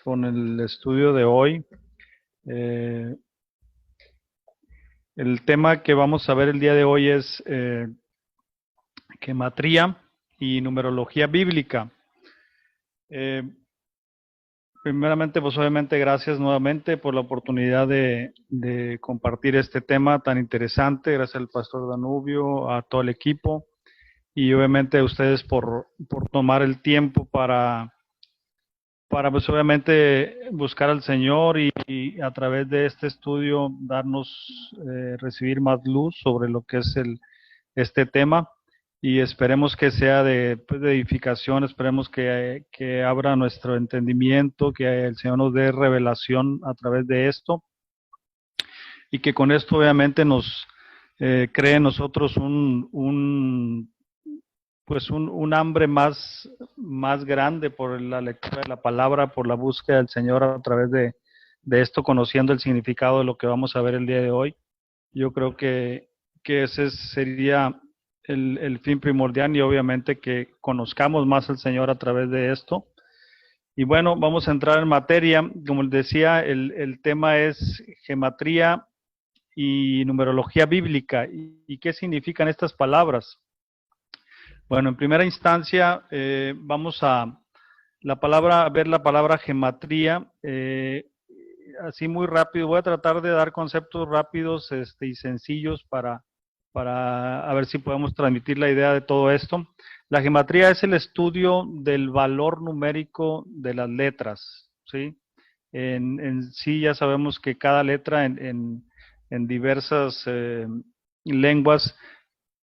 Con el estudio de hoy. Eh, el tema que vamos a ver el día de hoy es gematría y numerología bíblica. Primeramente, pues obviamente gracias nuevamente por la oportunidad de compartir este tema tan interesante. Gracias al pastor Danubio, a todo el equipo y obviamente a ustedes por tomar el tiempo para pues obviamente buscar al Señor y a través de este estudio darnos, recibir más luz sobre lo que es este tema y esperemos que sea pues, de edificación, esperemos que abra nuestro entendimiento, que el Señor nos dé revelación a través de esto y que con esto obviamente nos cree en nosotros pues un hambre más grande por la lectura de la palabra, por la búsqueda del Señor a través de esto, conociendo el significado de lo que vamos a ver el día de hoy. Yo creo que ese sería el fin primordial y obviamente que conozcamos más al Señor a través de esto. Y bueno, vamos a entrar en materia. Como les decía, el tema es gematría y numerología bíblica. ¿Y qué significan estas palabras? Bueno, en primera instancia vamos a ver la palabra gematría, así muy rápido. Voy a tratar de dar conceptos rápidos y sencillos para a ver si podemos transmitir la idea de todo esto. La gematría es el estudio del valor numérico de las letras, ¿sí? En sí ya sabemos que cada letra en diversas lenguas,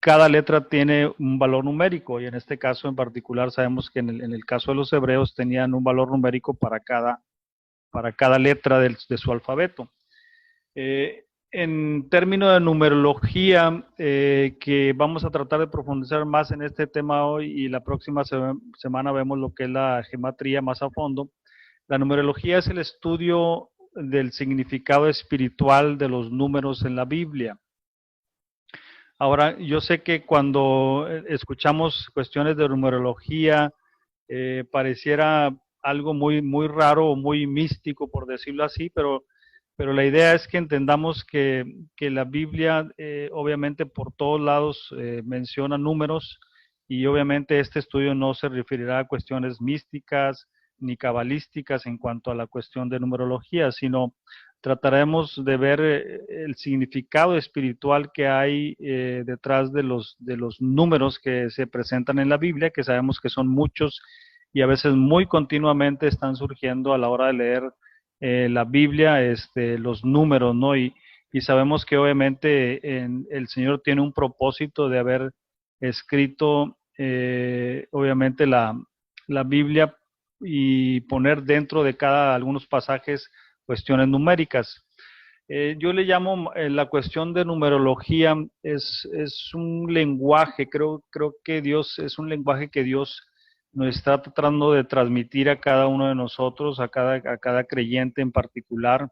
cada letra tiene un valor numérico y en este caso en particular sabemos que en el caso de los hebreos tenían un valor numérico para cada letra de su alfabeto. En términos de numerología, que vamos a tratar de profundizar más en este tema hoy y la próxima semana vemos lo que es la gematría más a fondo. La numerología es el estudio del significado espiritual de los números en la Biblia. Ahora, yo sé que cuando escuchamos cuestiones de numerología, pareciera algo muy raro o muy místico, por decirlo así, pero la idea es que entendamos que la Biblia, obviamente por todos lados, menciona números y obviamente este estudio no se referirá a cuestiones místicas ni cabalísticas en cuanto a la cuestión de numerología, sino trataremos de ver el significado espiritual que hay detrás de los números que se presentan en la Biblia, que sabemos que son muchos y a veces muy continuamente están surgiendo a la hora de leer la Biblia, los números, ¿no? Y sabemos que obviamente el Señor tiene un propósito de haber escrito, obviamente, la Biblia y poner dentro de algunos pasajes cuestiones numéricas. Yo le llamo la cuestión de numerología, es un lenguaje, creo que Dios, es un lenguaje que Dios nos está tratando de transmitir a cada uno de nosotros, a cada creyente en particular.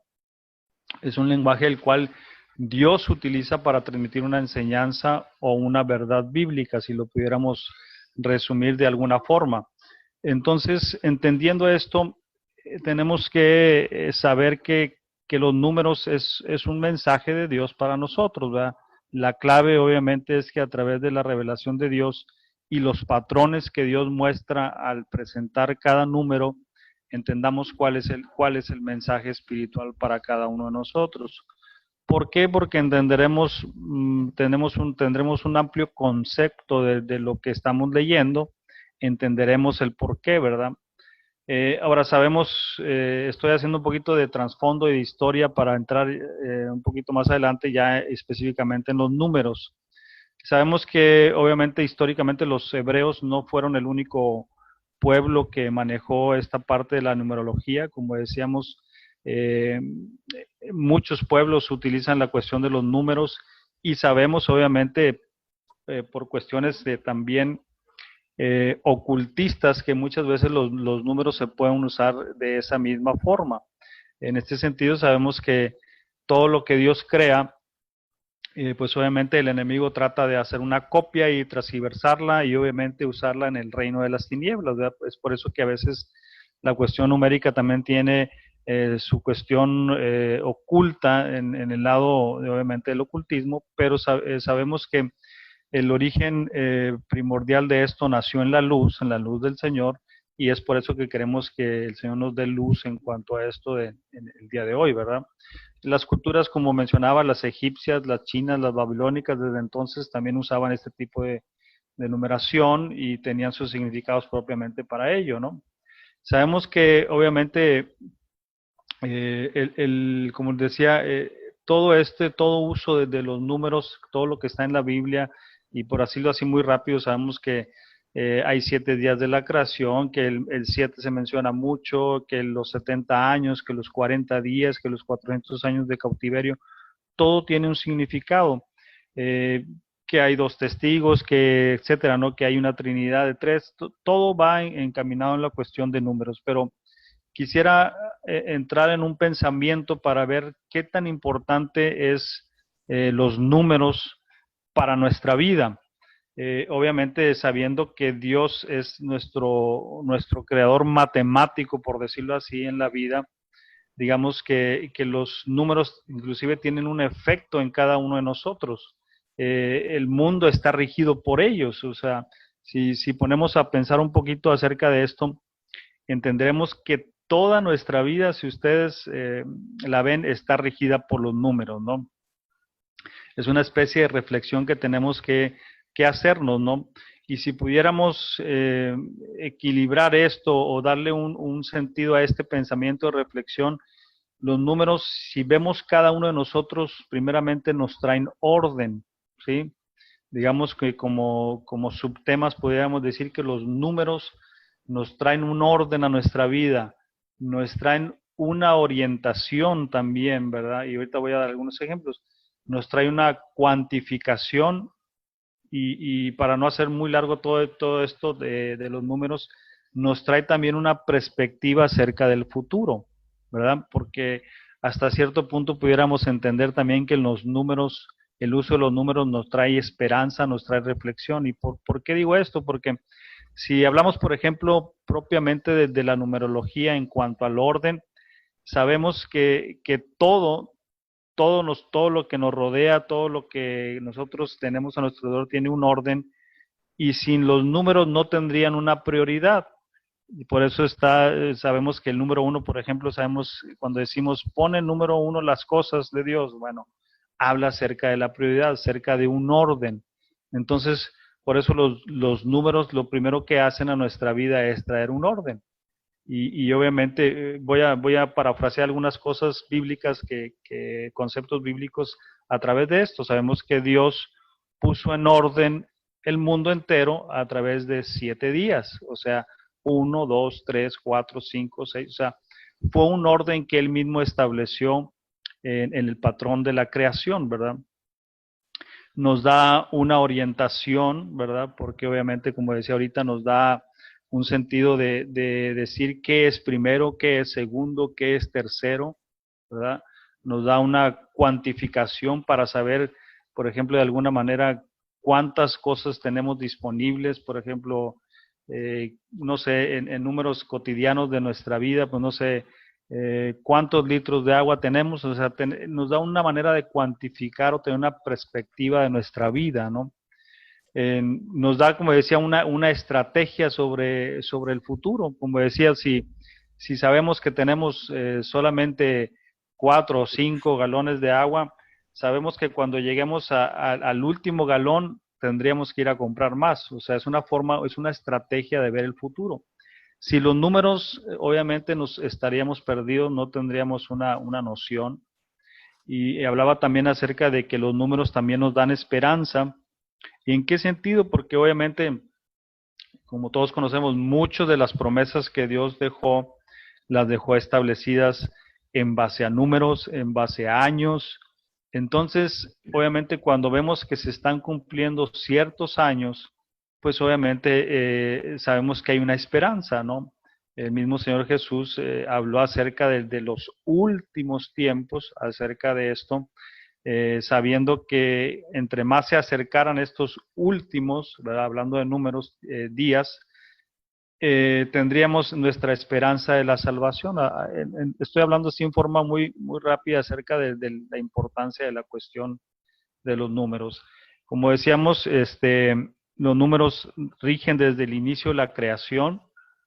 Es un lenguaje el cual Dios utiliza para transmitir una enseñanza o una verdad bíblica, si lo pudiéramos resumir de alguna forma. Entonces, entendiendo esto, tenemos que saber que los números es un mensaje de Dios para nosotros, ¿verdad? La clave obviamente es que a través de la revelación de Dios y los patrones que Dios muestra al presentar cada número, entendamos cuál es el mensaje espiritual para cada uno de nosotros. ¿Por qué? Porque tendremos un amplio concepto de lo que estamos leyendo, entenderemos el por qué, ¿verdad? Ahora sabemos, estoy haciendo un poquito de trasfondo y de historia para entrar un poquito más adelante ya específicamente en los números. Sabemos que obviamente históricamente los hebreos no fueron el único pueblo que manejó esta parte de la numerología, como decíamos, eh, muchos pueblos utilizan la cuestión de los números y sabemos obviamente por cuestiones de también ocultistas que muchas veces los números se pueden usar de esa misma forma. En este sentido sabemos que todo lo que Dios crea, pues obviamente el enemigo trata de hacer una copia y transversarla y obviamente usarla en el reino de las tinieblas, ¿verdad? Es por eso que a veces La cuestión numérica también tiene su cuestión oculta en el lado, obviamente, del ocultismo, pero sabemos que el origen primordial de esto nació en la luz del Señor, y es por eso que queremos que el Señor nos dé luz en cuanto a esto en el día de hoy, ¿verdad? Las culturas, como mencionaba, las egipcias, las chinas, las babilónicas, desde entonces también usaban este tipo de numeración y tenían sus significados propiamente para ello, ¿no? Sabemos que obviamente, como decía, todo uso de los números, todo lo que está en la Biblia, y por decirlo así muy rápido, sabemos que hay 7 días de la creación, que el 7 se menciona mucho, que los 70 años, que los 40 días, que los 400 años de cautiverio, todo tiene un significado. Eh, que hay 2 testigos, que etcétera, ¿no? Que hay una trinidad de 3, todo va encaminado en la cuestión de números, pero quisiera entrar en un pensamiento para ver qué tan importante es los números para nuestra vida. Obviamente sabiendo que Dios es nuestro creador matemático, por decirlo así, en la vida, digamos que los números inclusive tienen un efecto en cada uno de nosotros. El mundo está regido por ellos, o sea, si ponemos a pensar un poquito acerca de esto, entenderemos que toda nuestra vida, si ustedes la ven, está regida por los números, ¿no? Es una especie de reflexión que tenemos que hacernos, ¿no? Y si pudiéramos equilibrar esto o darle un sentido a este pensamiento de reflexión, los números, si vemos cada uno de nosotros, primeramente nos traen orden, ¿sí? Digamos que como subtemas podríamos decir que los números nos traen un orden a nuestra vida, nos traen una orientación también, ¿verdad? Y ahorita voy a dar algunos ejemplos. Nos trae una cuantificación y para no hacer muy largo todo esto de los números, nos trae también una perspectiva acerca del futuro, ¿verdad? Porque hasta cierto punto pudiéramos entender también que los números, el uso de los números nos trae esperanza, nos trae reflexión. ¿Y por qué digo esto? Porque si hablamos, por ejemplo, propiamente de la numerología en cuanto al orden, sabemos que todo lo que nos rodea, todo lo que nosotros tenemos a nuestro alrededor tiene un orden, y sin los números no tendrían una prioridad. Y por eso sabemos que el número uno, por ejemplo, sabemos cuando decimos pone el número uno las cosas de Dios, bueno, habla acerca de la prioridad, acerca de un orden. Entonces, por eso los números lo primero que hacen a nuestra vida es traer un orden. Y obviamente voy a parafrasear algunas cosas bíblicas, conceptos bíblicos a través de esto. Sabemos que Dios puso en orden el mundo entero a través de 7 días, o sea, 1, 2, 3, 4, 5, 6, o sea, fue un orden que él mismo estableció en el patrón de la creación, ¿verdad? Nos da una orientación, ¿verdad? Porque obviamente, como decía ahorita, nos da un sentido de decir qué es primero, qué es segundo, qué es tercero, ¿verdad? Nos da una cuantificación para saber, por ejemplo, de alguna manera, cuántas cosas tenemos disponibles, por ejemplo, no sé, en números cotidianos de nuestra vida, pues no sé, cuántos litros de agua tenemos, o sea, nos da una manera de cuantificar o tener una perspectiva de nuestra vida, ¿no? Nos da, como decía, una estrategia sobre el futuro. Como decía, si sabemos que tenemos solamente 4 o 5 galones de agua, sabemos que cuando lleguemos al último galón tendríamos que ir a comprar más. O sea, es una estrategia de ver el futuro. Si los números, obviamente nos estaríamos perdidos, no tendríamos una noción. Y hablaba también acerca de que los números también nos dan esperanza. ¿Y en qué sentido? Porque obviamente, como todos conocemos, muchas de las promesas que Dios dejó, las dejó establecidas en base a números, en base a años. Entonces, obviamente, cuando vemos que se están cumpliendo ciertos años, pues obviamente sabemos que hay una esperanza, ¿no? El mismo Señor Jesús habló acerca de los últimos tiempos, acerca de esto, sabiendo que entre más se acercaran estos últimos, ¿verdad? Hablando de números, días, tendríamos nuestra esperanza de la salvación. Estoy hablando así en forma muy, muy rápida acerca de la importancia de la cuestión de los números. Como decíamos, los números rigen desde el inicio de la creación,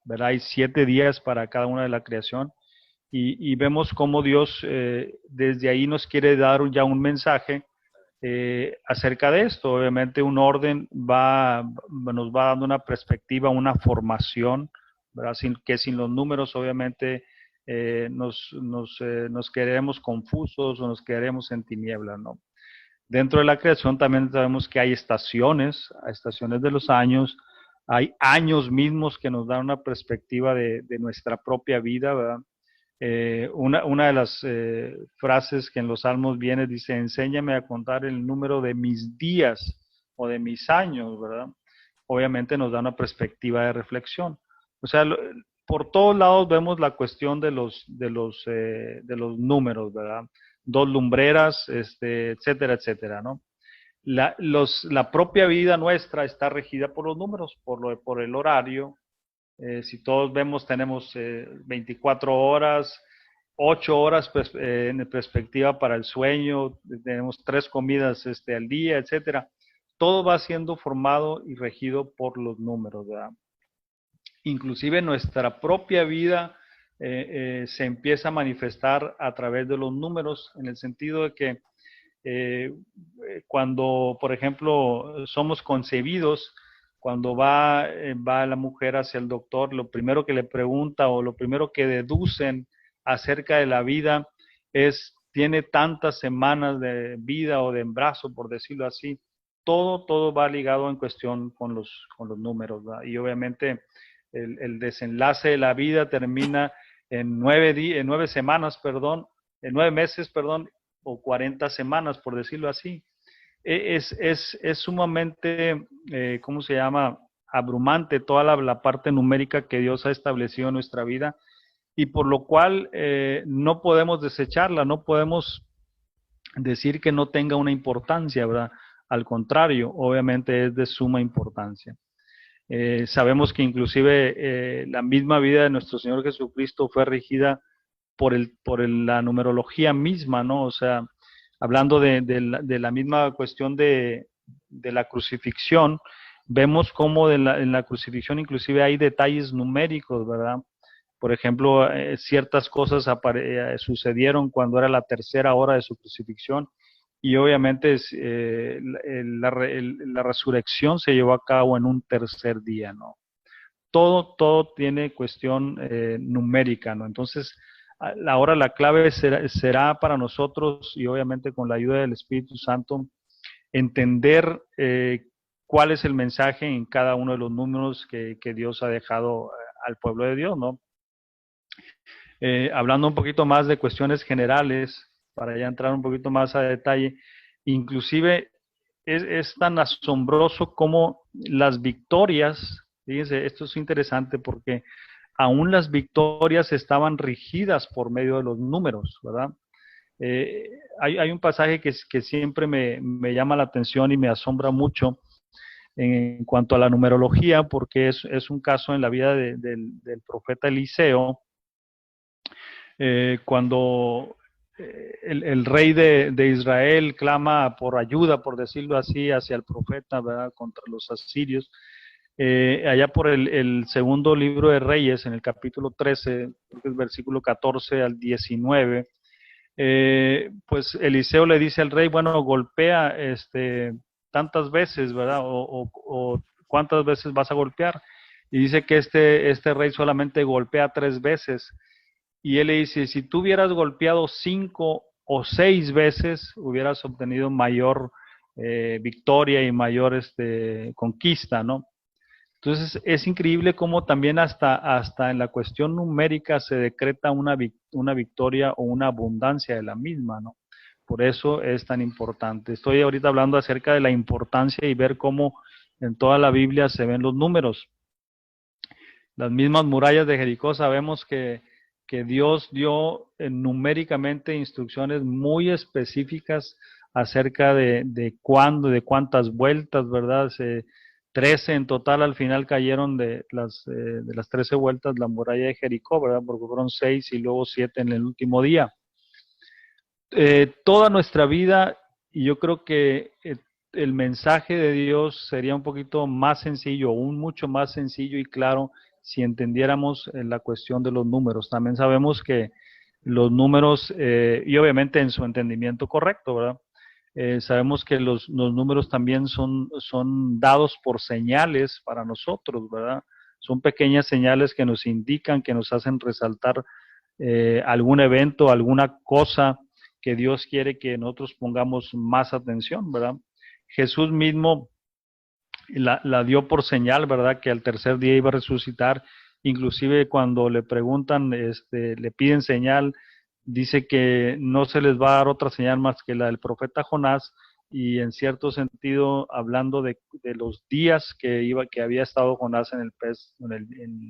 ¿verdad? Hay 7 días para cada una de la creación y vemos cómo Dios desde ahí nos quiere dar ya un mensaje acerca de esto. Obviamente un orden nos va dando una perspectiva, una formación, ¿verdad? Que sin los números obviamente nos quedaremos confusos o nos quedaremos en tinieblas, ¿no? Dentro de la creación también sabemos que hay estaciones de los años, hay años mismos que nos dan una perspectiva de nuestra propia vida, ¿verdad? Una de las frases que en los Salmos viene, dice, enséñame a contar el número de mis días o de mis años, ¿verdad? Obviamente nos da una perspectiva de reflexión. O sea, por todos lados vemos la cuestión de los números, ¿verdad? Dos lumbreras, etcétera, etcétera, ¿no? La propia vida nuestra está regida por los números, por el horario. Si todos vemos, tenemos 24 horas, 8 horas en perspectiva para el sueño, tenemos 3 comidas al día, etcétera. Todo va siendo formado y regido por los números, ¿verdad? Inclusive nuestra propia vida se empieza a manifestar a través de los números, en el sentido de que cuando, por ejemplo, somos concebidos, cuando va la mujer hacia el doctor, lo primero que le pregunta o lo primero que deducen acerca de la vida es, tiene tantas semanas de vida o de embarazo, por decirlo así. Todo va ligado en cuestión con los números, ¿verdad? Y obviamente el desenlace de la vida termina en 9 semanas, perdón, en 9 meses, perdón, o 40 semanas, por decirlo así. Es sumamente, ¿cómo se llama? Abrumante toda la parte numérica que Dios ha establecido en nuestra vida y por lo cual no podemos desecharla, no podemos decir que no tenga una importancia, ¿verdad? Al contrario, obviamente es de suma importancia. Sabemos que inclusive la misma vida de nuestro Señor Jesucristo fue regida por la numerología misma, ¿no? O sea, hablando de la misma cuestión de la crucifixión, vemos cómo en la crucifixión inclusive hay detalles numéricos, ¿verdad? Por ejemplo, ciertas cosas sucedieron cuando era la tercera hora de su crucifixión y obviamente la resurrección se llevó a cabo en un tercer día, ¿no? Todo tiene cuestión numérica, ¿no? Entonces, ahora la clave será para nosotros y obviamente con la ayuda del Espíritu Santo entender cuál es el mensaje en cada uno de los números que Dios ha dejado al pueblo de Dios, ¿no? Hablando un poquito más de cuestiones generales, para ya entrar un poquito más a detalle, inclusive es tan asombroso como las victorias, fíjense, esto es interesante porque aún las victorias estaban rigidas por medio de los números, ¿verdad? Eh, hay un pasaje que siempre me llama la atención y me asombra mucho en cuanto a la numerología, porque es un caso en la vida del profeta Eliseo, cuando el rey de Israel clama por ayuda, por decirlo así, hacia el profeta, ¿verdad? Contra los asirios. Allá por el segundo libro de Reyes, en el capítulo 13, creo que es versículo 14 al 19, pues Eliseo le dice al rey, bueno, golpea tantas veces, ¿verdad? O cuántas veces vas a golpear. Y dice que este rey solamente golpea 3 veces. Y él le dice, si tú hubieras golpeado 5 o 6 veces, hubieras obtenido mayor victoria y mayor conquista, ¿no? Entonces es increíble cómo también hasta en la cuestión numérica se decreta una victoria o una abundancia de la misma, ¿no? Por eso es tan importante. Estoy ahorita hablando acerca de la importancia y ver cómo en toda la Biblia se ven los números. Las mismas murallas de Jericó sabemos que Dios dio numéricamente instrucciones muy específicas acerca de cuándo, de cuántas vueltas, ¿verdad? 13 en total al final cayeron de las 13 vueltas la muralla de Jericó, ¿verdad? Porque fueron 6 y luego 7 en el último día. Toda nuestra vida, y yo creo que el mensaje de Dios sería un poquito más sencillo, un mucho más sencillo y claro si entendiéramos la cuestión de los números. También sabemos que los números, y obviamente en su entendimiento correcto, ¿verdad? Sabemos que los números también son dados por señales para nosotros, ¿verdad? Son pequeñas señales que nos indican, que nos hacen resaltar algún evento, alguna cosa que Dios quiere que nosotros pongamos más atención, ¿verdad? Jesús mismo la dio por señal, ¿verdad? Que al tercer día iba a resucitar. Inclusive cuando le preguntan, le piden señal, dice que no se les va a dar otra señal más que la del profeta Jonás, y en cierto sentido hablando de los días que había estado Jonás en el pez, en el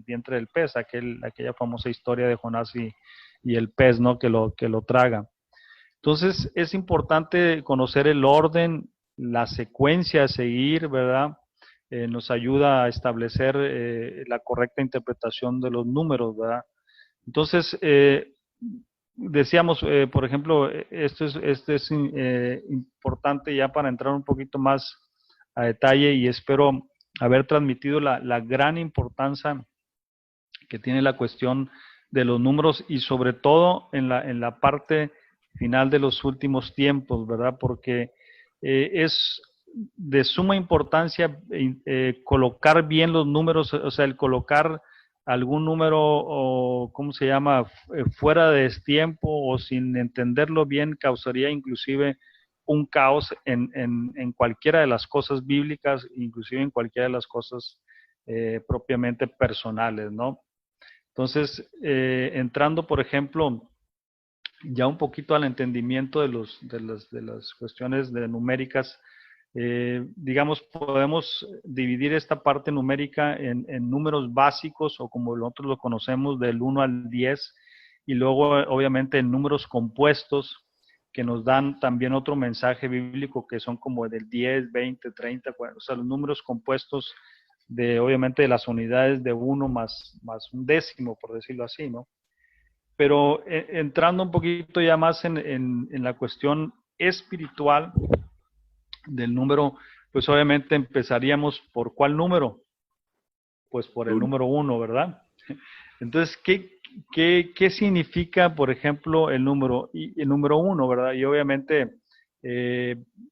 vientre del pez, aquella famosa historia de Jonás y el pez, ¿no? Que lo traga. Entonces es importante conocer el orden, la secuencia a seguir, ¿verdad? Nos ayuda a establecer la correcta interpretación de los números, ¿verdad? Entonces, decíamos, por ejemplo, esto es importante ya para entrar un poquito más a detalle, y espero haber transmitido la gran importancia que tiene la cuestión de los números, y sobre todo en la parte final de los últimos tiempos, ¿verdad? Porque es de suma importancia colocar bien los números, o sea, el colocar algún número, o ¿cómo se llama?, fuera de destiempo o sin entenderlo bien, causaría inclusive un caos en cualquiera de las cosas bíblicas, inclusive en cualquiera de las cosas propiamente personales, ¿no? Entonces, entrando, por ejemplo, ya un poquito al entendimiento de las cuestiones de numéricas, digamos, podemos dividir esta parte numérica en números básicos, o como nosotros lo conocemos, del 1 al 10, y luego, obviamente, en números compuestos, que nos dan también otro mensaje bíblico, que son como del 10, 20, 30, o sea, los números compuestos obviamente, de las unidades de 1 más un décimo, por decirlo así, ¿no? Pero entrando un poquito ya más en la cuestión espiritual del número, pues obviamente empezaríamos por ¿cuál número? Pues por el número 1, ¿verdad? Entonces, ¿qué significa, por ejemplo, el número 1, ¿verdad? Y obviamente,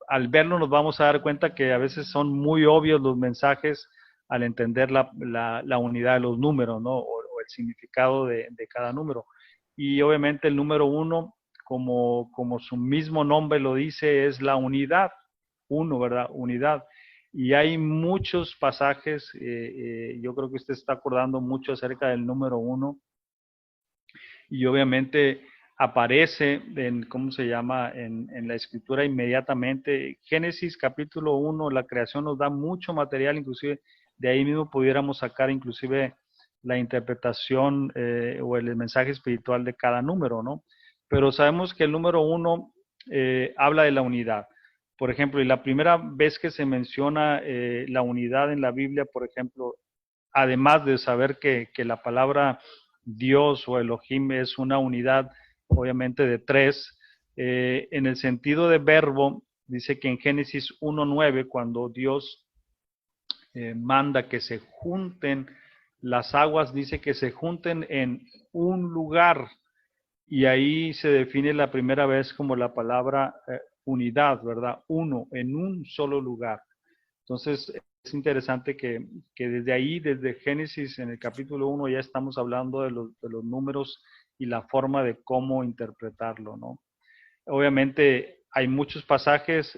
al verlo nos vamos a dar cuenta que a veces son muy obvios los mensajes al entender la unidad de los números, ¿no? O el significado de cada número. Y obviamente el número 1, como su mismo nombre lo dice, es la unidad. 1, ¿verdad? Unidad. Y hay muchos pasajes, yo creo que usted está acordando mucho acerca del número 1, y obviamente aparece ¿cómo se llama?, en la escritura inmediatamente. Génesis capítulo 1, la creación nos da mucho material, inclusive de ahí mismo pudiéramos sacar inclusive la interpretación o el mensaje espiritual de cada número, ¿no? Pero sabemos que el número 1 habla de la unidad. Por ejemplo, y la primera vez que se menciona la unidad en la Biblia, por ejemplo, además de saber que la palabra Dios o Elohim es una unidad, obviamente, de 3, en el sentido de verbo, dice que en Génesis 1:9, cuando Dios manda que se junten las aguas, dice que se junten en un lugar, y ahí se define la primera vez como la palabra unidad, ¿verdad? Uno, en un solo lugar. Entonces, es interesante que desde ahí, desde Génesis, en el capítulo 1, ya estamos hablando de los números y la forma de cómo interpretarlo, ¿no? Obviamente, hay muchos pasajes,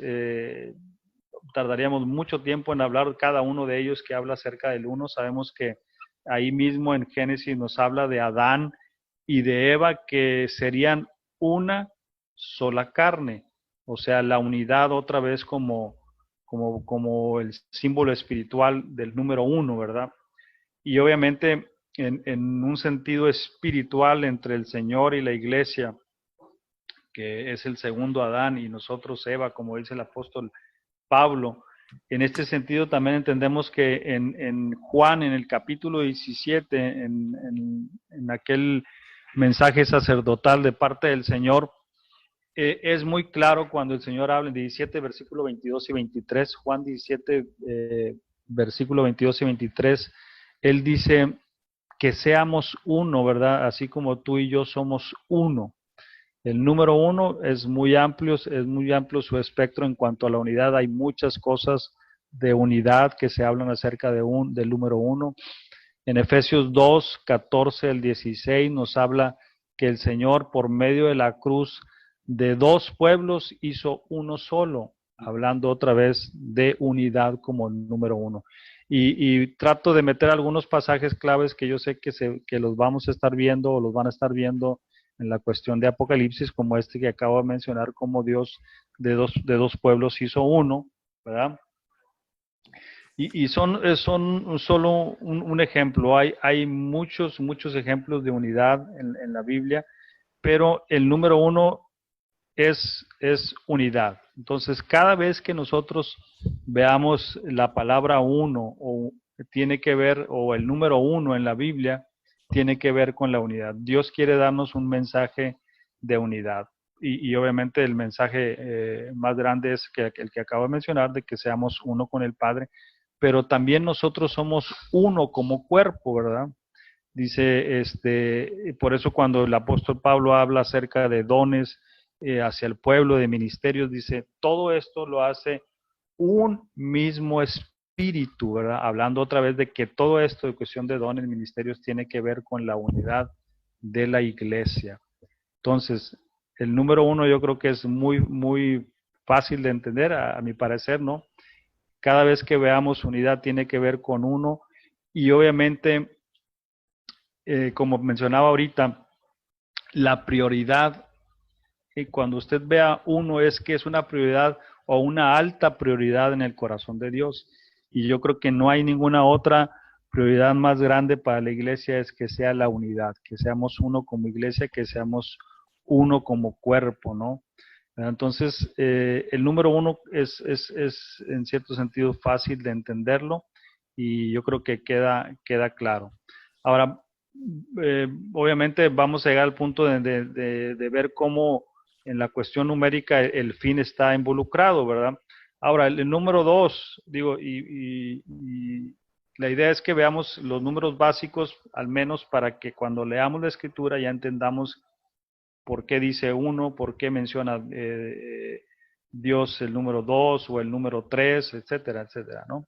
tardaríamos mucho tiempo en hablar cada uno de ellos que habla acerca del uno. Sabemos que ahí mismo en Génesis nos habla de Adán y de Eva, que serían una sola carne, o sea, la unidad otra vez como el símbolo espiritual del número 1, ¿verdad? Y obviamente en un sentido espiritual entre el Señor y la iglesia, que es el segundo Adán, y nosotros Eva, como dice el apóstol Pablo, En este sentido también entendemos que en Juan, en el capítulo 17, en aquel mensaje sacerdotal de parte del Señor, es muy claro cuando el Señor habla en 17, versículo 22 y 23, Juan 17, versículo 22 y 23, Él dice que seamos uno, ¿verdad? Así como tú y yo somos uno. El número uno es muy amplio su espectro en cuanto a la unidad. Hay muchas cosas de unidad que se hablan acerca del número uno. En Efesios 2, 14 al 16 nos habla que el Señor por medio de la cruz de dos pueblos hizo uno solo, hablando otra vez de unidad como número uno. Y trato de meter algunos pasajes claves que yo sé que los vamos a estar viendo o los van a estar viendo en la cuestión de Apocalipsis, como este que acabo de mencionar, como Dios de dos pueblos hizo uno, ¿verdad? Y son solo un ejemplo. Hay muchos ejemplos de unidad en la Biblia, pero el número uno es unidad. Entonces, cada vez que nosotros veamos la palabra uno o tiene que ver, o el número uno en la Biblia, tiene que ver con la unidad. Dios quiere darnos un mensaje de unidad. Y obviamente el mensaje más grande es el que acabo de mencionar, de que seamos uno con el Padre, pero también nosotros somos uno como cuerpo, ¿verdad? Dice, por eso cuando el apóstol Pablo habla acerca de dones hacia el pueblo, de ministerios, dice, todo esto lo hace un mismo espíritu, ¿verdad? Hablando otra vez de que todo esto de cuestión de dones, ministerios, tiene que ver con la unidad de la iglesia. Entonces, el número uno yo creo que es muy fácil de entender, a mi parecer, ¿no? Cada vez que veamos unidad tiene que ver con uno y obviamente, como mencionaba ahorita, la prioridad, cuando usted vea uno, es que es una prioridad o una alta prioridad en el corazón de Dios. Y yo creo que no hay ninguna otra prioridad más grande para la iglesia, es que sea la unidad, que seamos uno como iglesia, que seamos uno como cuerpo, ¿no? Entonces, el número uno es en cierto sentido fácil de entenderlo y yo creo que queda claro. Ahora, obviamente vamos a llegar al punto de ver cómo en la cuestión numérica el fin está involucrado, ¿verdad? Ahora, el número dos, digo, y la idea es que veamos los números básicos, al menos para que cuando leamos la escritura ya entendamos por qué dice uno, por qué menciona Dios el número dos o el número tres, etcétera, etcétera, ¿no?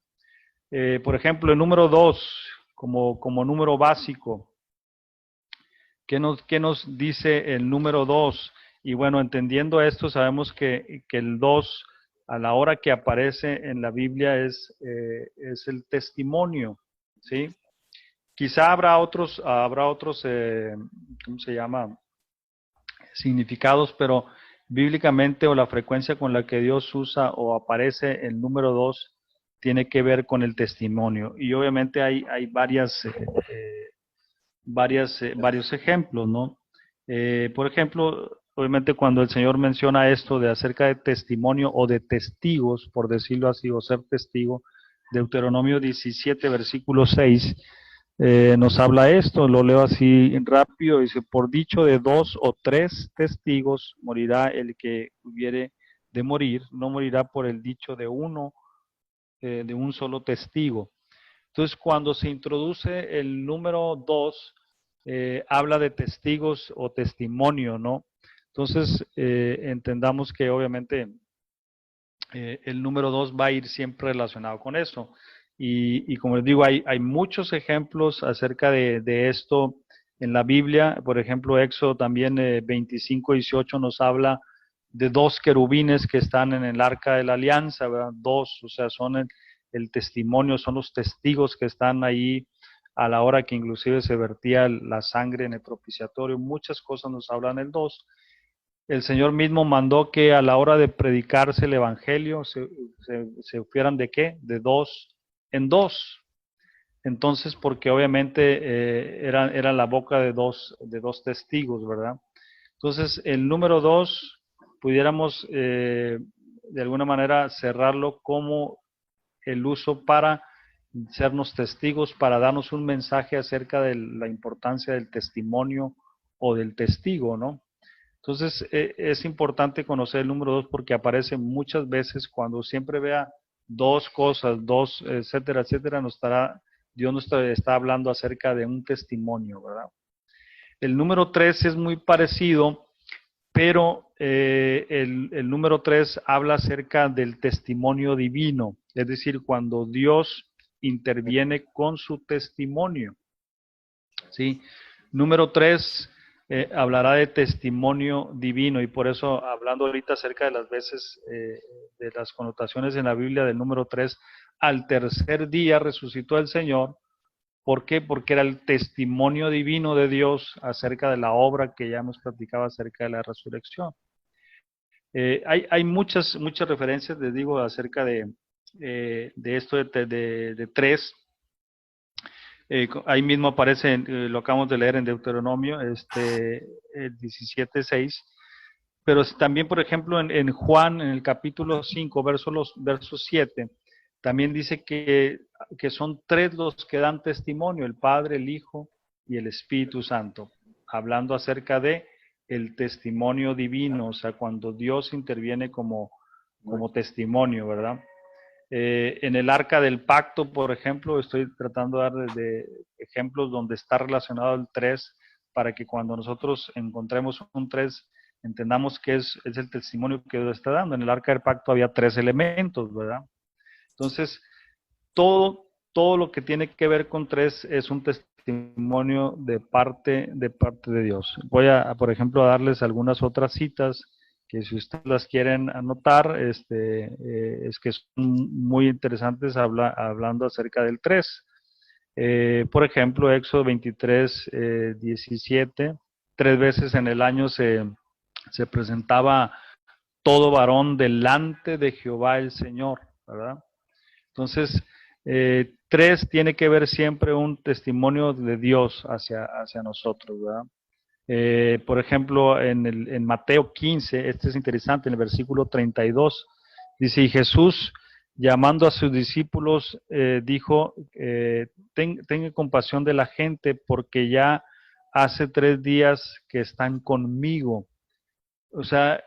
Por ejemplo, el número dos como número básico, ¿qué nos dice el número 2? Y bueno, entendiendo esto, sabemos que el 2 a la hora que aparece en la Biblia es el testimonio, ¿sí? Quizá habrá otros ¿cómo se llama? Significados, pero bíblicamente o la frecuencia con la que Dios usa o aparece el número 2 tiene que ver con el testimonio. Y obviamente hay varios ejemplos, ¿no? Por ejemplo, obviamente cuando el Señor menciona esto de acerca de testimonio o de testigos, por decirlo así, o ser testigo, Deuteronomio 17, versículo 6, nos habla esto, lo leo así rápido, dice, por dicho de dos o tres testigos morirá el que hubiere de morir, no morirá por el dicho de uno, de un solo testigo. Entonces, cuando se introduce el número 2, habla de testigos o testimonio, ¿no? Entonces, entendamos que obviamente el número 2 va a ir siempre relacionado con eso. Y como les digo, hay muchos ejemplos acerca de esto en la Biblia. Por ejemplo, Éxodo también 25:18 nos habla de dos querubines que están en el arca de la alianza, ¿verdad? Dos, o sea, son el testimonio, son los testigos que están ahí a la hora que inclusive se vertía la sangre en el propiciatorio. Muchas cosas nos hablan el dos. El Señor mismo mandó que a la hora de predicarse el Evangelio se fueran de qué? De dos en dos. Entonces, porque obviamente era la boca de dos testigos, ¿verdad? Entonces, el número dos, pudiéramos de alguna manera cerrarlo como el uso para sernos testigos, para darnos un mensaje acerca de la importancia del testimonio o del testigo, ¿no? Entonces, es importante conocer el número 2 porque aparece muchas veces cuando siempre vea dos cosas, dos, etcétera, etcétera, Dios nos está hablando acerca de un testimonio, ¿verdad? El número 3 es muy parecido, pero el número 3 habla acerca del testimonio divino, es decir, cuando Dios interviene con su testimonio, ¿sí? Número 3 hablará de testimonio divino y por eso, hablando ahorita acerca de las veces, de las connotaciones en la Biblia del número 3, al tercer día resucitó el Señor. ¿Por qué? Porque era el testimonio divino de Dios acerca de la obra que ya hemos platicado acerca de la resurrección. Hay muchas referencias, les digo, acerca de esto de tres. Ahí mismo aparece, lo acabamos de leer en Deuteronomio, el 17:6. Pero también, por ejemplo, en Juan, en el capítulo 5, verso 7, también dice que son tres los que dan testimonio, el Padre, el Hijo y el Espíritu Santo, hablando acerca de el testimonio divino, o sea, cuando Dios interviene como testimonio, ¿verdad? En el arca del pacto, por ejemplo, estoy tratando de dar de ejemplos donde está relacionado el 3 para que cuando nosotros encontremos un 3 entendamos que es el testimonio que Dios está dando. En el arca del pacto había 3 elementos, ¿verdad? Entonces, todo lo que tiene que ver con 3 es un testimonio de parte de Dios. Voy por ejemplo, a darles algunas otras citas que si ustedes las quieren anotar, es que son muy interesantes hablando acerca del 3. Por ejemplo, Éxodo 23, 17, 3 veces en el año se presentaba todo varón delante de Jehová el Señor, ¿verdad? Entonces, 3 tiene que ver siempre un testimonio de Dios hacia nosotros, ¿verdad? Por ejemplo, en Mateo 15, este es interesante, en el versículo 32, dice, y Jesús, llamando a sus discípulos, dijo, tenga compasión de la gente porque ya hace 3 días que están conmigo. O sea,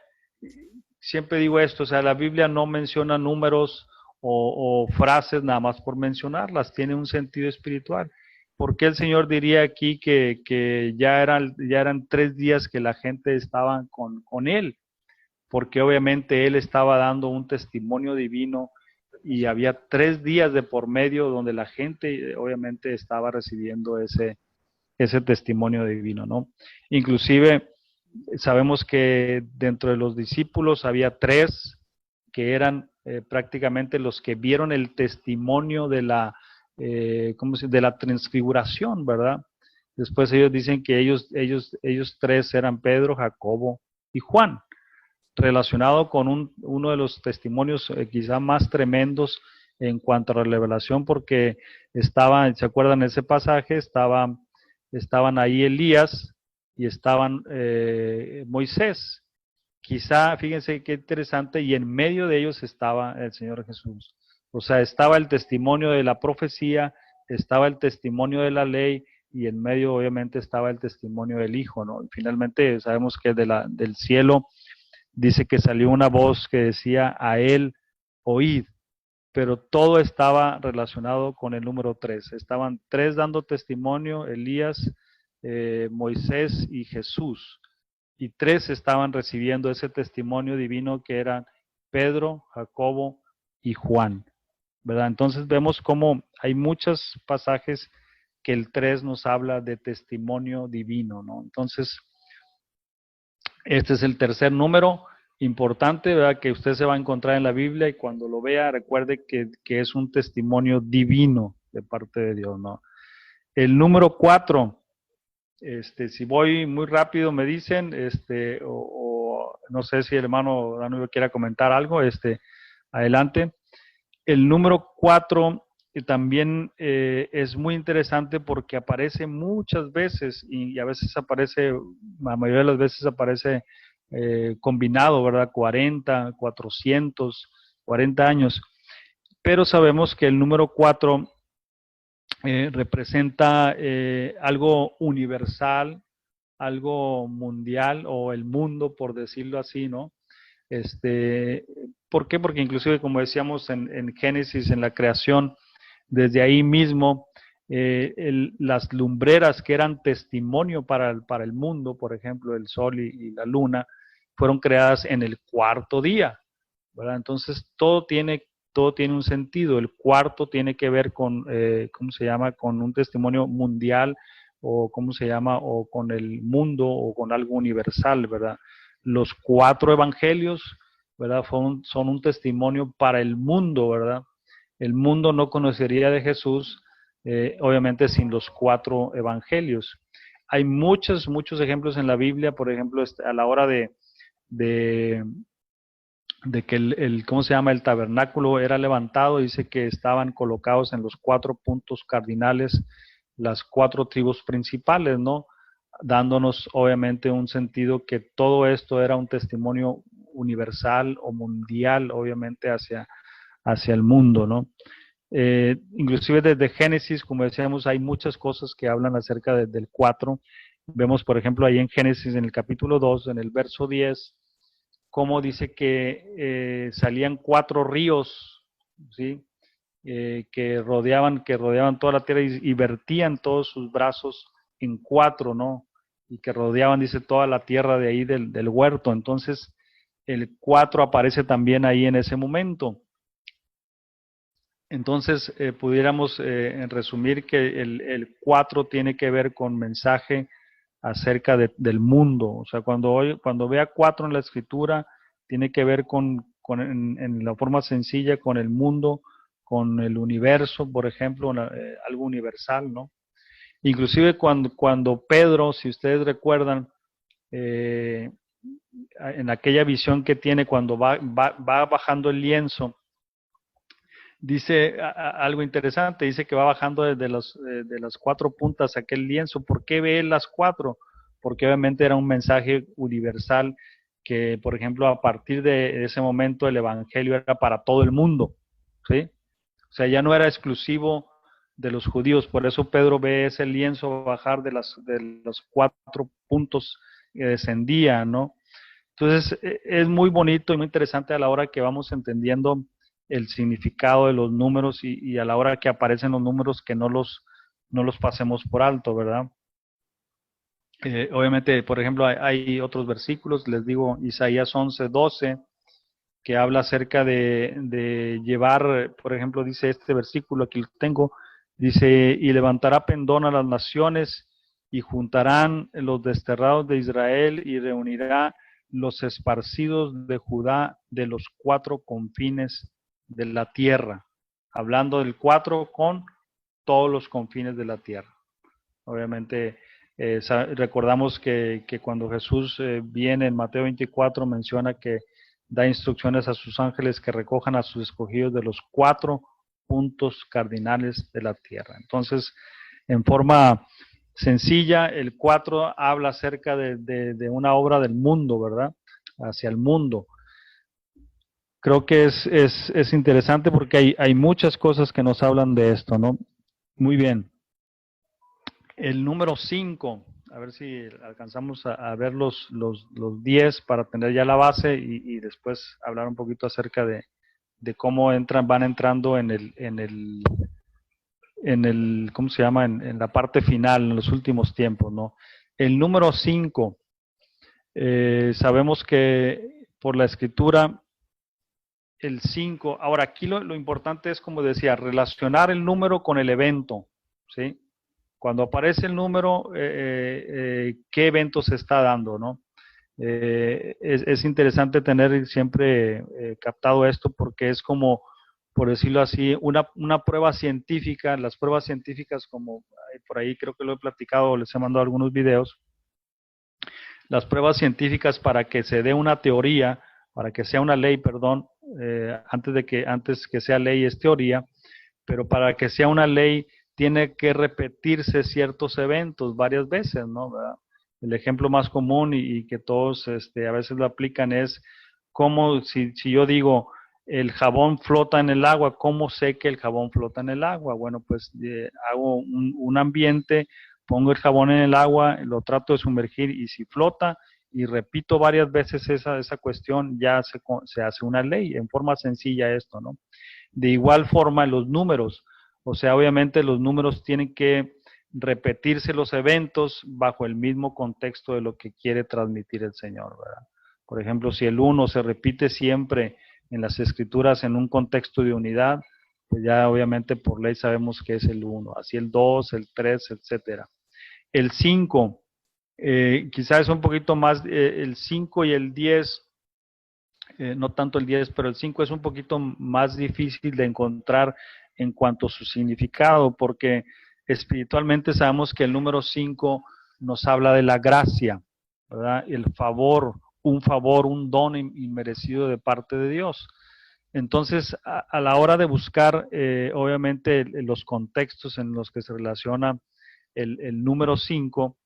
siempre digo esto, o sea, la Biblia no menciona números o frases nada más por mencionarlas, tiene un sentido espiritual. ¿Por qué el Señor diría aquí que ya eran 3 días que la gente estaba con Él? Porque obviamente Él estaba dando un testimonio divino y había 3 días de por medio donde la gente obviamente estaba recibiendo ese testimonio divino, ¿no? Inclusive sabemos que dentro de los discípulos había 3 que eran prácticamente los que vieron el testimonio de de la transfiguración, ¿verdad? Después ellos dicen que ellos 3 eran Pedro, Jacobo y Juan, relacionado con uno de los testimonios quizá más tremendos en cuanto a la revelación, porque ¿se acuerdan de ese pasaje? Estaban ahí Elías y estaban Moisés. Quizá, fíjense qué interesante, y en medio de ellos estaba el Señor Jesús. O sea, estaba el testimonio de la profecía, estaba el testimonio de la ley, y en medio obviamente estaba el testimonio del Hijo, ¿no? Y finalmente sabemos que del cielo dice que salió una voz que decía, a él oíd, pero todo estaba relacionado con el número 3. Estaban 3 dando testimonio, Elías, Moisés y Jesús. Y 3 estaban recibiendo ese testimonio divino que eran Pedro, Jacobo y Juan, ¿verdad? Entonces vemos cómo hay muchos pasajes que el 3 nos habla de testimonio divino, ¿no? Entonces, este es el tercer número importante, ¿verdad? Que usted se va a encontrar en la Biblia y cuando lo vea recuerde que es un testimonio divino de parte de Dios, ¿no? El número 4, si voy muy rápido me dicen, o no sé si el hermano Danilo quiera comentar algo, adelante. El número 4 también es muy interesante porque aparece muchas veces y a veces aparece, la mayoría de las veces aparece combinado, ¿verdad? 40, 400, 40 años. pero sabemos que el número 4 representa algo universal, algo mundial o el mundo, por decirlo así, ¿no? ¿Por qué? Porque inclusive, como decíamos en Génesis, en la creación, desde ahí mismo, las lumbreras que eran testimonio para el mundo, por ejemplo, el sol y la luna, fueron creadas en el cuarto día, ¿verdad? Entonces, todo tiene un sentido. El cuarto tiene que ver con, ¿cómo se llama? Con un testimonio mundial o, ¿cómo se llama? O con el mundo o con algo universal, ¿verdad? Los 4 evangelios, ¿verdad? Son un testimonio para el mundo, ¿verdad? El mundo no conocería de Jesús, obviamente, sin los 4 evangelios. Hay muchos ejemplos en la Biblia, por ejemplo, a la hora de, de que ¿cómo se llama? El tabernáculo era levantado, dice que estaban colocados en los 4 puntos cardinales, las 4 tribus principales, ¿no? Dándonos obviamente un sentido que todo esto era un testimonio universal o mundial, obviamente, hacia el mundo, ¿no? Inclusive desde Génesis, como decíamos, hay muchas cosas que hablan acerca del 4. Vemos, por ejemplo, ahí en Génesis, en el capítulo 2, en el verso 10, cómo dice que salían 4 ríos, ¿sí? Que rodeaban toda la tierra y vertían todos sus brazos en 4, ¿no? Y que rodeaban, dice, toda la tierra de ahí del huerto. Entonces, el 4 aparece también ahí en ese momento. Entonces, pudiéramos resumir que el 4 tiene que ver con mensaje acerca del mundo. O sea, cuando vea 4 en la escritura, tiene que ver en la forma sencilla con el mundo, con el universo, por ejemplo, algo universal, ¿no? Inclusive cuando Pedro, si ustedes recuerdan, eh, en aquella visión que tiene cuando va bajando el lienzo, dice algo interesante, dice que va bajando de las 4 puntas aquel lienzo. ¿Por qué ve las 4? Porque obviamente era un mensaje universal que, por ejemplo, a partir de ese momento el evangelio era para todo el mundo, ¿sí? O sea, ya no era exclusivo de los judíos, por eso Pedro ve ese lienzo bajar de los 4 puntos que descendía, ¿no? Entonces, es muy bonito y muy interesante a la hora que vamos entendiendo el significado de los números y a la hora que aparecen los números que no los pasemos por alto, ¿verdad? Obviamente, por ejemplo, hay otros versículos, les digo, Isaías 11:12, que habla acerca de llevar, por ejemplo, dice este versículo, aquí lo tengo, dice, y levantará pendón a las naciones y juntarán los desterrados de Israel y reunirá los esparcidos de Judá de los 4 confines de la tierra. Hablando del 4 con todos los confines de la tierra. Obviamente, recordamos que cuando Jesús viene en Mateo 24 menciona que da instrucciones a sus ángeles que recojan a sus escogidos de los 4 puntos cardinales de la tierra. Entonces, en forma sencilla, el 4 habla acerca de una obra del mundo, ¿verdad? Hacia el mundo. Creo que es interesante porque hay muchas cosas que nos hablan de esto, ¿no? Muy bien. El número 5, a ver si alcanzamos a ver los 10 para tener ya la base y después hablar un poquito acerca de cómo van entrando ¿cómo se llama? En la parte final, en los últimos tiempos, ¿no? El número 5, sabemos que por la escritura, el 5, ahora aquí lo importante es, como decía, relacionar el número con el evento, ¿sí? Cuando aparece el número, ¿qué evento se está dando, no? Es interesante tener siempre captado esto porque es como, por decirlo así, una prueba científica. Las pruebas científicas, como por ahí creo que lo he platicado, les he mandado algunos videos, las pruebas científicas para que se dé una teoría, para que sea una ley, perdón, antes que sea ley es teoría, pero para que sea una ley tiene que repetirse ciertos eventos varias veces, ¿no? ¿Verdad? El ejemplo más común y que todos a veces lo aplican es como si yo digo, el jabón flota en el agua. ¿Cómo sé que el jabón flota en el agua? Bueno, pues hago un ambiente, pongo el jabón en el agua, lo trato de sumergir y si flota y repito varias veces esa cuestión, ya se hace una ley, en forma sencilla esto, ¿no? De igual forma los números, o sea, obviamente los números tienen que repetirse los eventos bajo el mismo contexto de lo que quiere transmitir el Señor, ¿verdad? Por ejemplo, si el 1 se repite siempre en las escrituras en un contexto de unidad, pues ya obviamente por ley sabemos que es el 1, así el 2, el 3, etcétera. El 5, quizás es un poquito más, el 5 y el 10, no tanto el 10, pero el 5 es un poquito más difícil de encontrar en cuanto a su significado, porque espiritualmente sabemos que el número 5 nos habla de la gracia, ¿verdad? El favor, un don inmerecido de parte de Dios. Entonces, a la hora de buscar, obviamente, los contextos en los que se relaciona el número 5,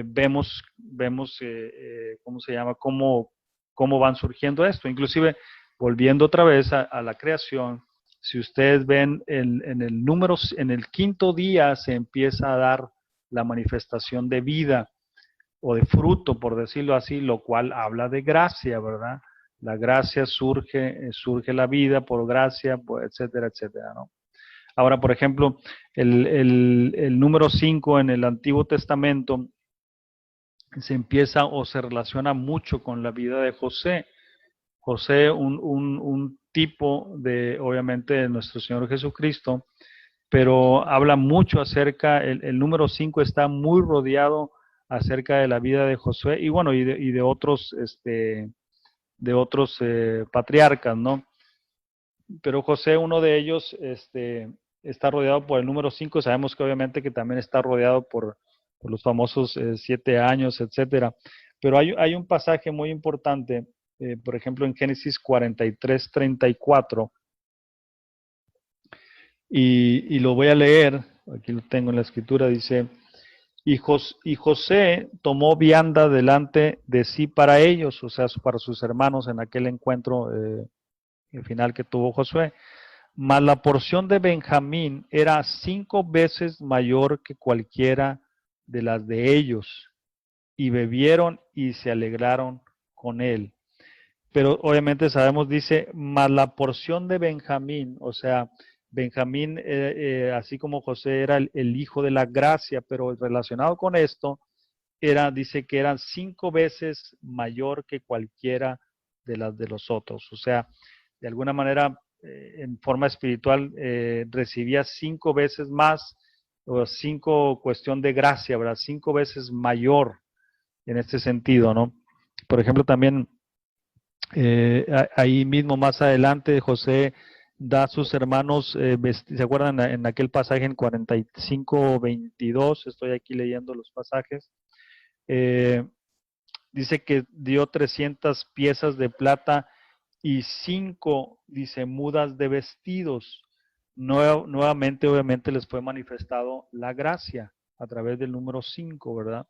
vemos ¿cómo se llama? Cómo van surgiendo esto. Inclusive, volviendo otra vez a la creación, si ustedes ven en el quinto día se empieza a dar la manifestación de vida o de fruto, por decirlo así, lo cual habla de gracia, ¿verdad? La gracia surge la vida por gracia, pues, etcétera, etcétera, ¿no? Ahora, por ejemplo, el número 5 en el Antiguo Testamento se empieza o se relaciona mucho con la vida de José. José, un tipo de, obviamente, de nuestro Señor Jesucristo, pero habla mucho acerca, el número 5 está muy rodeado acerca de la vida de Josué y bueno, y de otros, patriarcas, ¿no? Pero José, uno de ellos, está rodeado por el número 5. Sabemos que obviamente que también está rodeado por los famosos 7 años, etcétera. Pero hay un pasaje muy importante, por ejemplo, en Génesis 43:34, y lo voy a leer, aquí lo tengo en la escritura, dice, y José tomó vianda delante de sí para ellos, o sea, para sus hermanos en aquel encuentro final que tuvo Josué. Mas la porción de Benjamín era 5 veces mayor que cualquiera de las de ellos, y bebieron y se alegraron con él. Pero obviamente sabemos, dice, mas la porción de Benjamín, o sea, Benjamín, así como José era el hijo de la gracia, pero relacionado con esto, dice que eran 5 veces mayor que cualquiera de las de los otros. O sea, de alguna manera, en forma espiritual, recibía 5 veces más, o 5 cuestión de gracia, ¿verdad? 5 veces mayor en este sentido, ¿no? Por ejemplo, también ahí mismo más adelante José da a sus hermanos, ¿se acuerdan en aquel pasaje en 45:22? Estoy aquí leyendo los pasajes. Dice que dio 300 piezas de plata y 5, dice, mudas de vestidos. Nuevamente, obviamente, les fue manifestado la gracia a través del número 5, ¿verdad?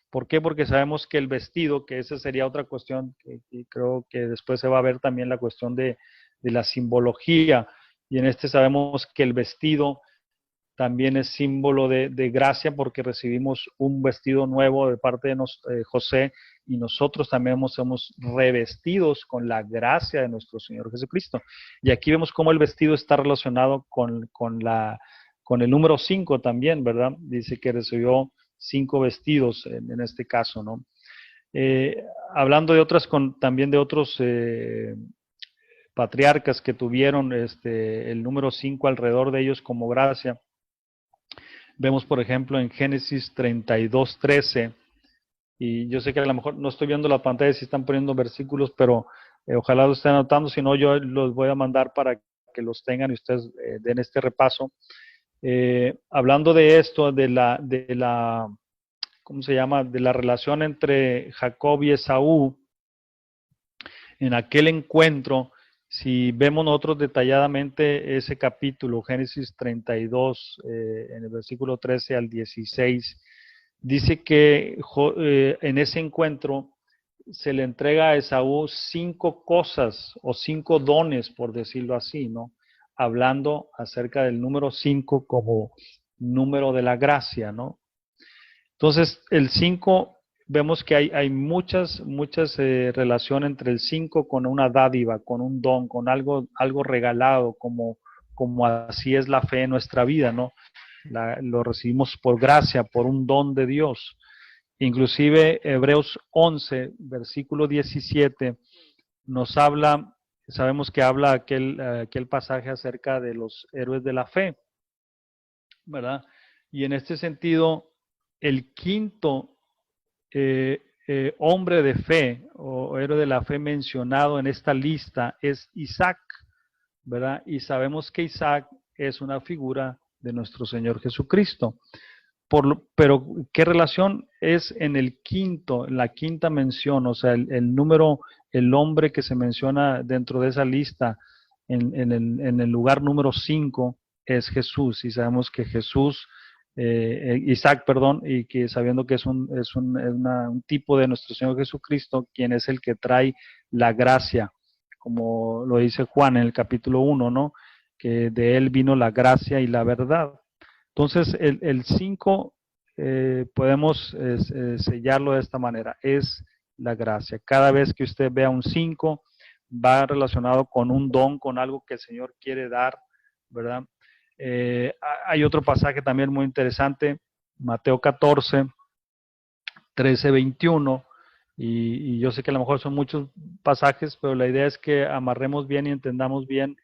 ¿Por qué? Porque sabemos que el vestido, que esa sería otra cuestión, que creo que después se va a ver también la cuestión de la simbología, y en este sabemos que el vestido también es símbolo de gracia porque recibimos un vestido nuevo de parte de José, y nosotros también somos revestidos con la gracia de nuestro Señor Jesucristo. Y aquí vemos cómo el vestido está relacionado con el número 5 también, ¿verdad? Dice que recibió 5 vestidos en este caso, ¿no? Hablando de también de otros patriarcas que tuvieron el número 5 alrededor de ellos como gracia. Vemos, por ejemplo, en Génesis 32:13, y yo sé que a lo mejor no estoy viendo la pantalla si están poniendo versículos, pero ojalá lo estén anotando, si no yo los voy a mandar para que los tengan y ustedes den este repaso. Hablando de esto, ¿cómo se llama? De la relación entre Jacob y Esaú, en aquel encuentro, si vemos nosotros detalladamente ese capítulo, Génesis 32, en el versículo 13 al 16, dice que en ese encuentro se le entrega a Esaú 5 cosas o 5 dones, por decirlo así, ¿no? Hablando acerca del número 5 como número de la gracia, ¿no? Entonces, el 5, vemos que hay muchas relación entre el 5 con una dádiva, con un don, con algo regalado, como así es la fe en nuestra vida, ¿no? Lo recibimos por gracia, por un don de Dios. Inclusive Hebreos 11, versículo 17, nos habla, sabemos que habla aquel pasaje acerca de los héroes de la fe, ¿verdad? Y en este sentido, el quinto hombre de fe o héroe de la fe mencionado en esta lista es Isaac, ¿verdad? Y sabemos que Isaac es una figura de nuestro Señor Jesucristo. Pero, ¿qué relación es en en la quinta mención? O sea, el número, el hombre que se menciona dentro de esa lista, en el lugar número 5, es Jesús. Y sabemos que Jesús, Isaac, perdón, y que sabiendo que es un tipo de nuestro Señor Jesucristo, quien es el que trae la gracia, como lo dice Juan en el capítulo 1, ¿no? Que de él vino la gracia y la verdad. Entonces, el 5 podemos sellarlo de esta manera, es la gracia. Cada vez que usted vea un 5, va relacionado con un don, con algo que el Señor quiere dar, ¿verdad? Hay otro pasaje también muy interesante, Mateo 14, 13, 21, y yo sé que a lo mejor son muchos pasajes, pero la idea es que amarremos bien y entendamos bien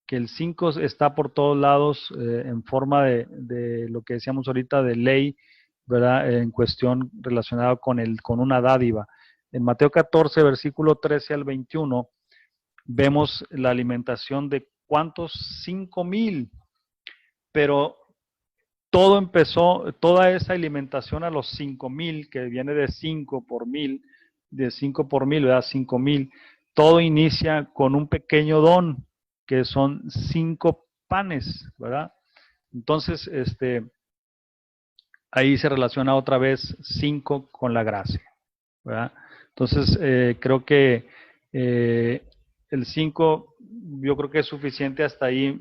que el 5 está por todos lados en forma de lo que decíamos ahorita de ley, ¿verdad? En cuestión relacionada con una dádiva. En Mateo 14, versículo 13 al 21, vemos la alimentación de ¿cuántos? 5,000, pero todo empezó, toda esa alimentación a los 5,000, que viene de 5 por 1,000, de 5 por 1,000, ¿verdad? 5,000, todo inicia con un pequeño don, que son 5 panes, ¿verdad? Entonces, ahí se relaciona otra vez 5 con la gracia, ¿verdad? Entonces, creo que el 5, yo creo que es suficiente hasta ahí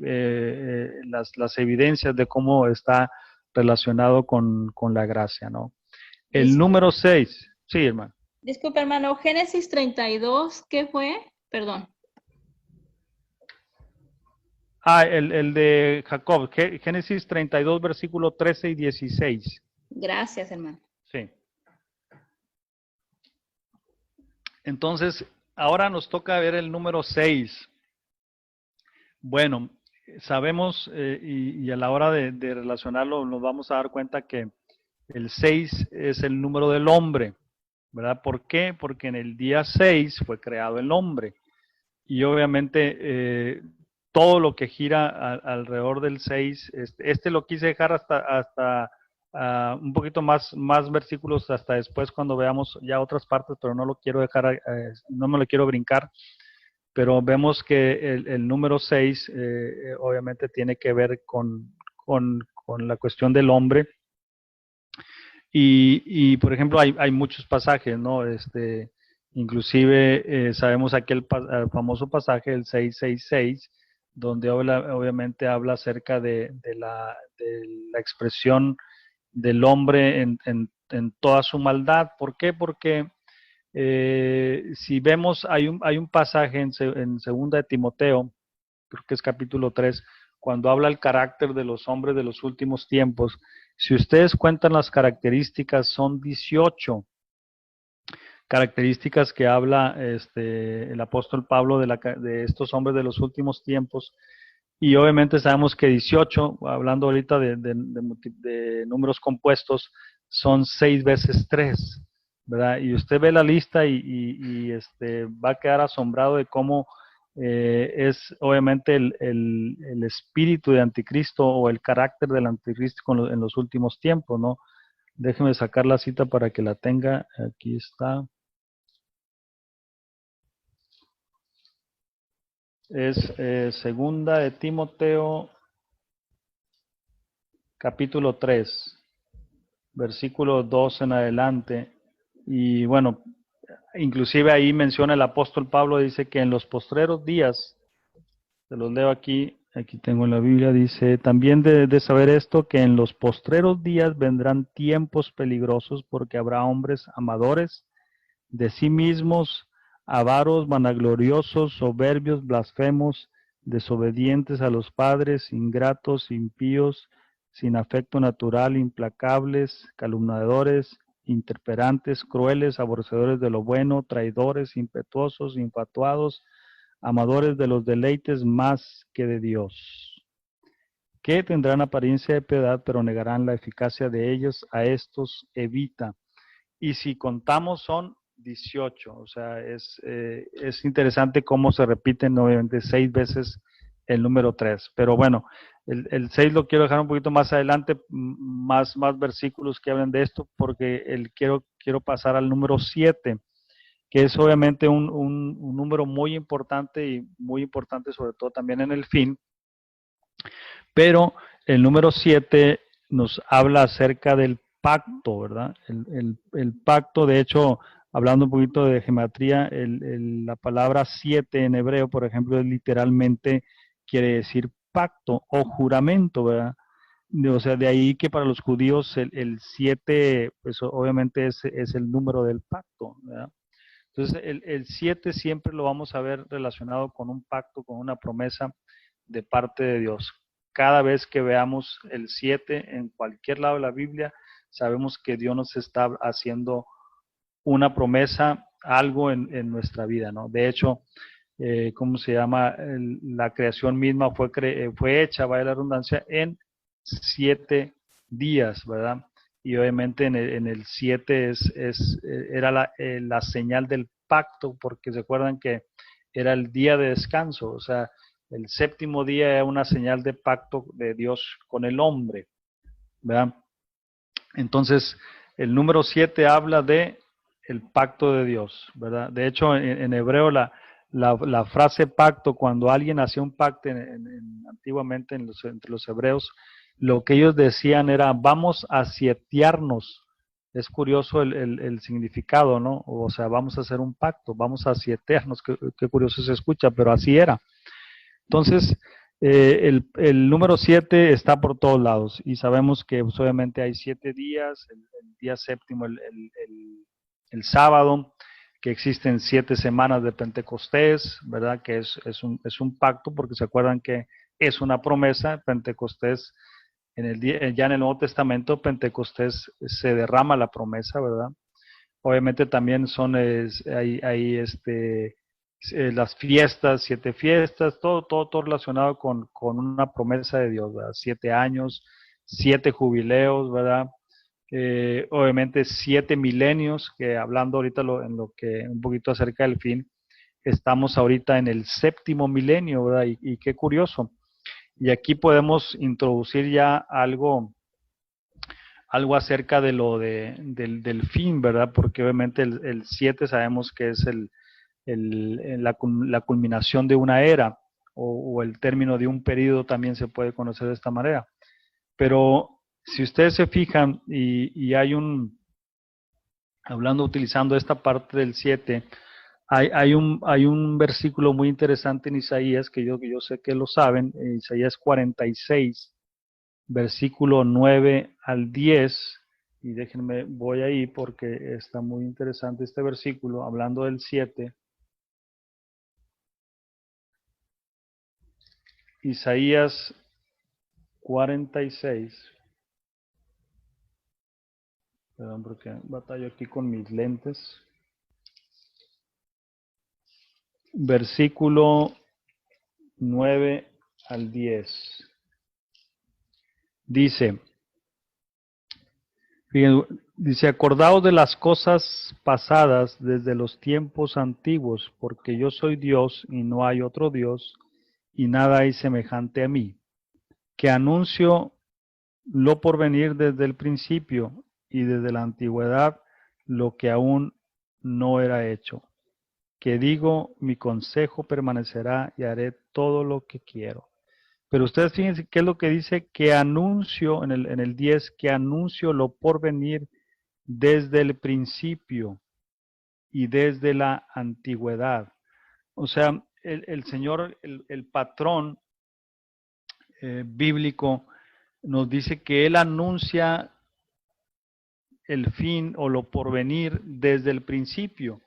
las evidencias de cómo está relacionado con la gracia, ¿no? El número 6, sí, hermano. Disculpe, hermano, Génesis 32, ¿qué fue? Perdón. El de Jacob, Génesis 32, versículo 13 y 16. Gracias, hermano. Sí. Entonces, ahora nos toca ver el número 6. Bueno, sabemos y a la hora de relacionarlo nos vamos a dar cuenta que el 6 es el número del hombre, ¿verdad? ¿Por qué? Porque en el día 6 fue creado el hombre. Y obviamente todo lo que gira alrededor del 6, lo quise dejar hasta un poquito más versículos hasta después cuando veamos ya otras partes, pero no lo quiero dejar, no me lo quiero brincar. Pero vemos que el número 6 obviamente tiene que ver con la cuestión del hombre. Y por ejemplo, hay muchos pasajes, ¿no? Inclusive sabemos aquel famoso pasaje, el 666, donde obviamente habla acerca de la expresión del hombre en toda su maldad. ¿Por qué? Porque si vemos, hay un pasaje en segunda de Timoteo, creo que es capítulo 3, cuando habla el carácter de los hombres de los últimos tiempos. Si ustedes cuentan las características, son 18 características que habla el apóstol Pablo de estos hombres de los últimos tiempos. Y obviamente sabemos que 18, hablando ahorita de números compuestos, son 6 veces 3, ¿verdad? Y usted ve la lista y va a quedar asombrado de cómo es obviamente el espíritu de anticristo o el carácter del anticristo en los últimos tiempos, ¿no? Déjeme sacar la cita para que la tenga. Aquí está. Es segunda de Timoteo, capítulo 3, versículo 2 en adelante. Y bueno, inclusive ahí menciona el apóstol Pablo, dice que en los postreros días, se los leo aquí, aquí tengo en la Biblia, dice, también de saber esto, que en los postreros días vendrán tiempos peligrosos porque habrá hombres amadores de sí mismos, avaros, vanagloriosos, soberbios, blasfemos, desobedientes a los padres, ingratos, impíos, sin afecto natural, implacables, calumniadores, interperantes, crueles, aborrecedores de lo bueno, traidores, impetuosos, infatuados, amadores de los deleites más que de Dios, que tendrán apariencia de piedad, pero negarán la eficacia de ellos. A estos evita. Y si contamos son 18, o sea, es interesante cómo se repiten obviamente 6 veces el número 3, pero bueno, el 6 lo quiero dejar un poquito más adelante, más versículos que hablen de esto, porque quiero pasar al número 7, que es obviamente un número muy importante y muy importante sobre todo también en el fin, pero el número 7 nos habla acerca del pacto, ¿verdad? El pacto, de hecho, hablando un poquito de gematría, la palabra 7 en hebreo, por ejemplo, literalmente quiere decir pacto o juramento, ¿verdad? O sea, de ahí que para los judíos el 7, pues obviamente es el número del pacto, ¿verdad? Entonces, el 7 siempre lo vamos a ver relacionado con un pacto, con una promesa de parte de Dios. Cada vez que veamos el 7 en cualquier lado de la Biblia, sabemos que Dios nos está haciendo una promesa, algo en nuestra vida, ¿no? De hecho, ¿cómo se llama? La creación misma fue hecha, vaya la redundancia, en 7 días, ¿verdad? Y obviamente en el 7 era la señal del pacto, porque se acuerdan que era el día de descanso, o sea, el séptimo día era una señal de pacto de Dios con el hombre, ¿verdad? Entonces, el número 7 habla de el pacto de Dios, ¿verdad? De hecho, en hebreo la frase pacto, cuando alguien hacía un pacto antiguamente entre los hebreos, lo que ellos decían era, vamos a sietearnos. Es curioso el significado, ¿no? O sea, vamos a hacer un pacto, vamos a sietearnos, qué curioso se escucha, pero así era. Entonces, el número 7 está por todos lados y sabemos que pues, obviamente hay 7 días, el día séptimo, el sábado, que existen 7 semanas de Pentecostés, ¿verdad? Que es un pacto, porque se acuerdan que es una promesa. Pentecostés, ya en el Nuevo Testamento, Pentecostés se derrama la promesa, ¿verdad? Obviamente también hay las fiestas, 7 fiestas, todo relacionado con una promesa de Dios, ¿verdad? 7 años, 7 jubileos, ¿verdad? Obviamente 7 milenios, que hablando ahorita en lo que un poquito acerca del fin, estamos ahorita en el séptimo milenio, ¿verdad? Y qué curioso. Y aquí podemos introducir ya algo acerca de del fin, ¿verdad? Porque obviamente el 7 sabemos que es la culminación de una era o el término de un periodo, también se puede conocer de esta manera. Pero si ustedes se fijan y utilizando esta parte del 7, hay un versículo muy interesante en Isaías, que yo sé que lo saben, en Isaías 46, versículo 9 al 10, y déjenme, voy ahí porque está muy interesante este versículo, hablando del 7. Isaías 46, perdón porque batallo aquí con mis lentes, versículo 9 al 10. Dice, dice, acordaos de las cosas pasadas desde los tiempos antiguos, porque yo soy Dios y no hay otro Dios, y nada hay semejante a mí, que anuncio lo por venir desde el principio y desde la antigüedad lo que aún no era hecho, que digo, mi consejo permanecerá y haré todo lo que quiero. Pero ustedes fíjense qué es lo que dice, que anuncio en el 10, que anuncio lo por venir desde el principio y desde la antigüedad. O sea, el Señor, el patrón bíblico, nos dice que Él anuncia el fin o lo porvenir desde el principio,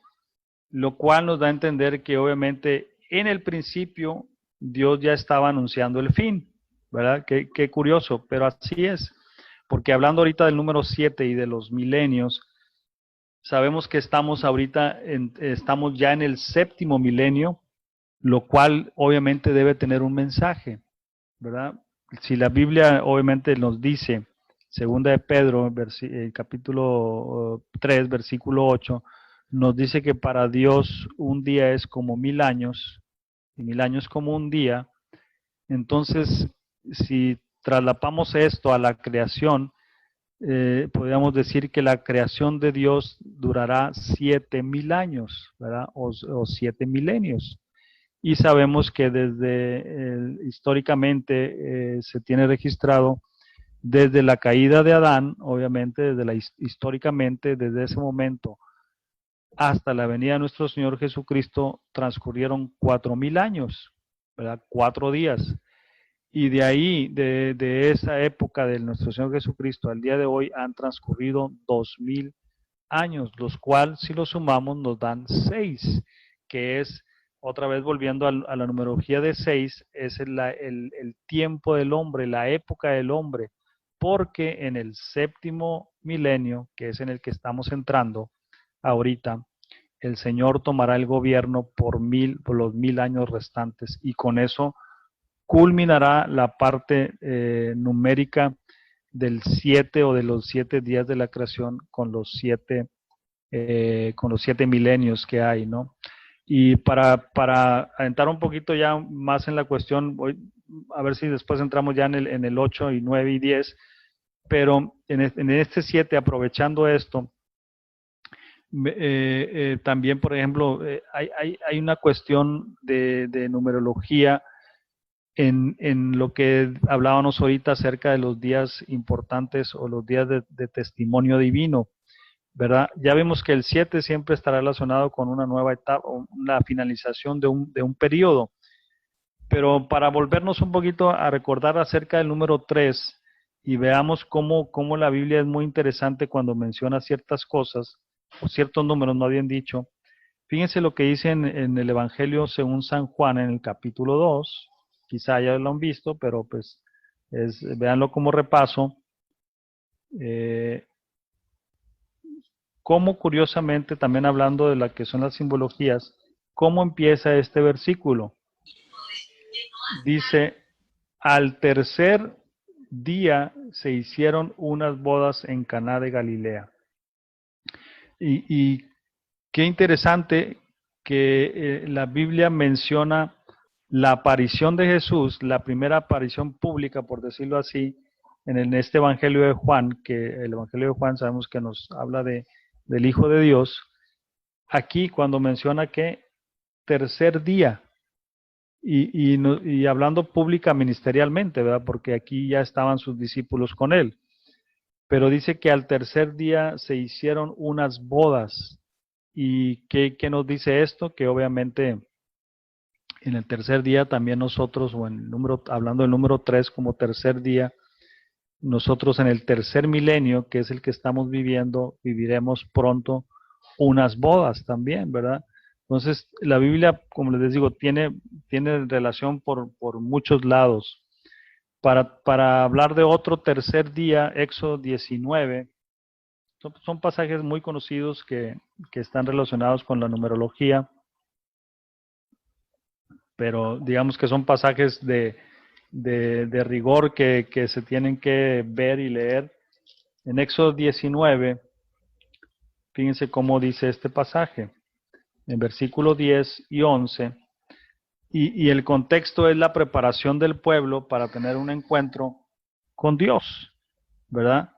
lo cual nos da a entender que obviamente en el principio Dios ya estaba anunciando el fin, ¿verdad? Qué curioso, pero así es, porque hablando ahorita del número 7 y de los milenios, sabemos que estamos ahorita, estamos ya en el séptimo milenio, lo cual obviamente debe tener un mensaje, ¿verdad? Si la Biblia obviamente nos dice, segunda de Pedro, capítulo 3, versículo 8, nos dice que para Dios un día es como 1000 años, y 1000 años como un día. Entonces, si traslapamos esto a la creación, podríamos decir que la creación de Dios durará 7000 años, ¿verdad? O 7 milenios. Y sabemos que desde históricamente se tiene registrado desde la caída de Adán, obviamente históricamente desde ese momento hasta la venida de nuestro Señor Jesucristo transcurrieron 4000 años, ¿verdad? 4 días. Y de ahí, de esa época de nuestro Señor Jesucristo al día de hoy han transcurrido 2000 años, los cuales si los sumamos nos dan 6, que es, otra vez volviendo a la numerología de 6, es el tiempo del hombre, la época del hombre, porque en el séptimo milenio, que es en el que estamos entrando ahorita, el Señor tomará el gobierno por los 1000 años restantes, y con eso culminará la parte numérica del 7 o de los 7 días de la creación con los 7 milenios que hay, ¿no? Y para entrar un poquito ya más en la cuestión, a ver si después entramos ya en el 8 y 9 y 10, pero en este 7, aprovechando esto, también, por ejemplo, hay una cuestión de numerología en lo que hablábamos ahorita acerca de los días importantes o los días de testimonio divino, ¿verdad? Ya vimos que el 7 siempre estará relacionado con una nueva etapa, una finalización de un periodo, pero para volvernos un poquito a recordar acerca del número 3 y veamos cómo la Biblia es muy interesante cuando menciona ciertas cosas, o ciertos números, no habían dicho. Fíjense lo que dice en el Evangelio según San Juan en el capítulo 2, quizá ya lo han visto, pero pues véanlo como repaso. Cómo curiosamente, también hablando de la que son las simbologías, cómo empieza este versículo. Dice, al tercer día se hicieron unas bodas en Caná de Galilea. Y qué interesante que la Biblia menciona la aparición de Jesús, la primera aparición pública, por decirlo así, en este Evangelio de Juan, que el Evangelio de Juan sabemos que nos habla del Hijo de Dios. Aquí cuando menciona que tercer día, y hablando pública ministerialmente, ¿verdad? Porque aquí ya estaban sus discípulos con él. Pero dice que al tercer día se hicieron unas bodas. ¿Y qué nos dice esto? Que obviamente en el tercer día también nosotros, o en el número, hablando del número 3 como tercer día, nosotros en el tercer milenio, que es el que estamos viviendo, viviremos pronto unas bodas también, ¿verdad? Entonces, la Biblia, como les digo, tiene relación por muchos lados. Para hablar de otro tercer día, Éxodo 19, son pasajes muy conocidos que están relacionados con la numerología, pero digamos que son pasajes de rigor que se tienen que ver y leer. En Éxodo 19, fíjense cómo dice este pasaje, en versículo 10 y 11, y el contexto es la preparación del pueblo para tener un encuentro con Dios, ¿verdad?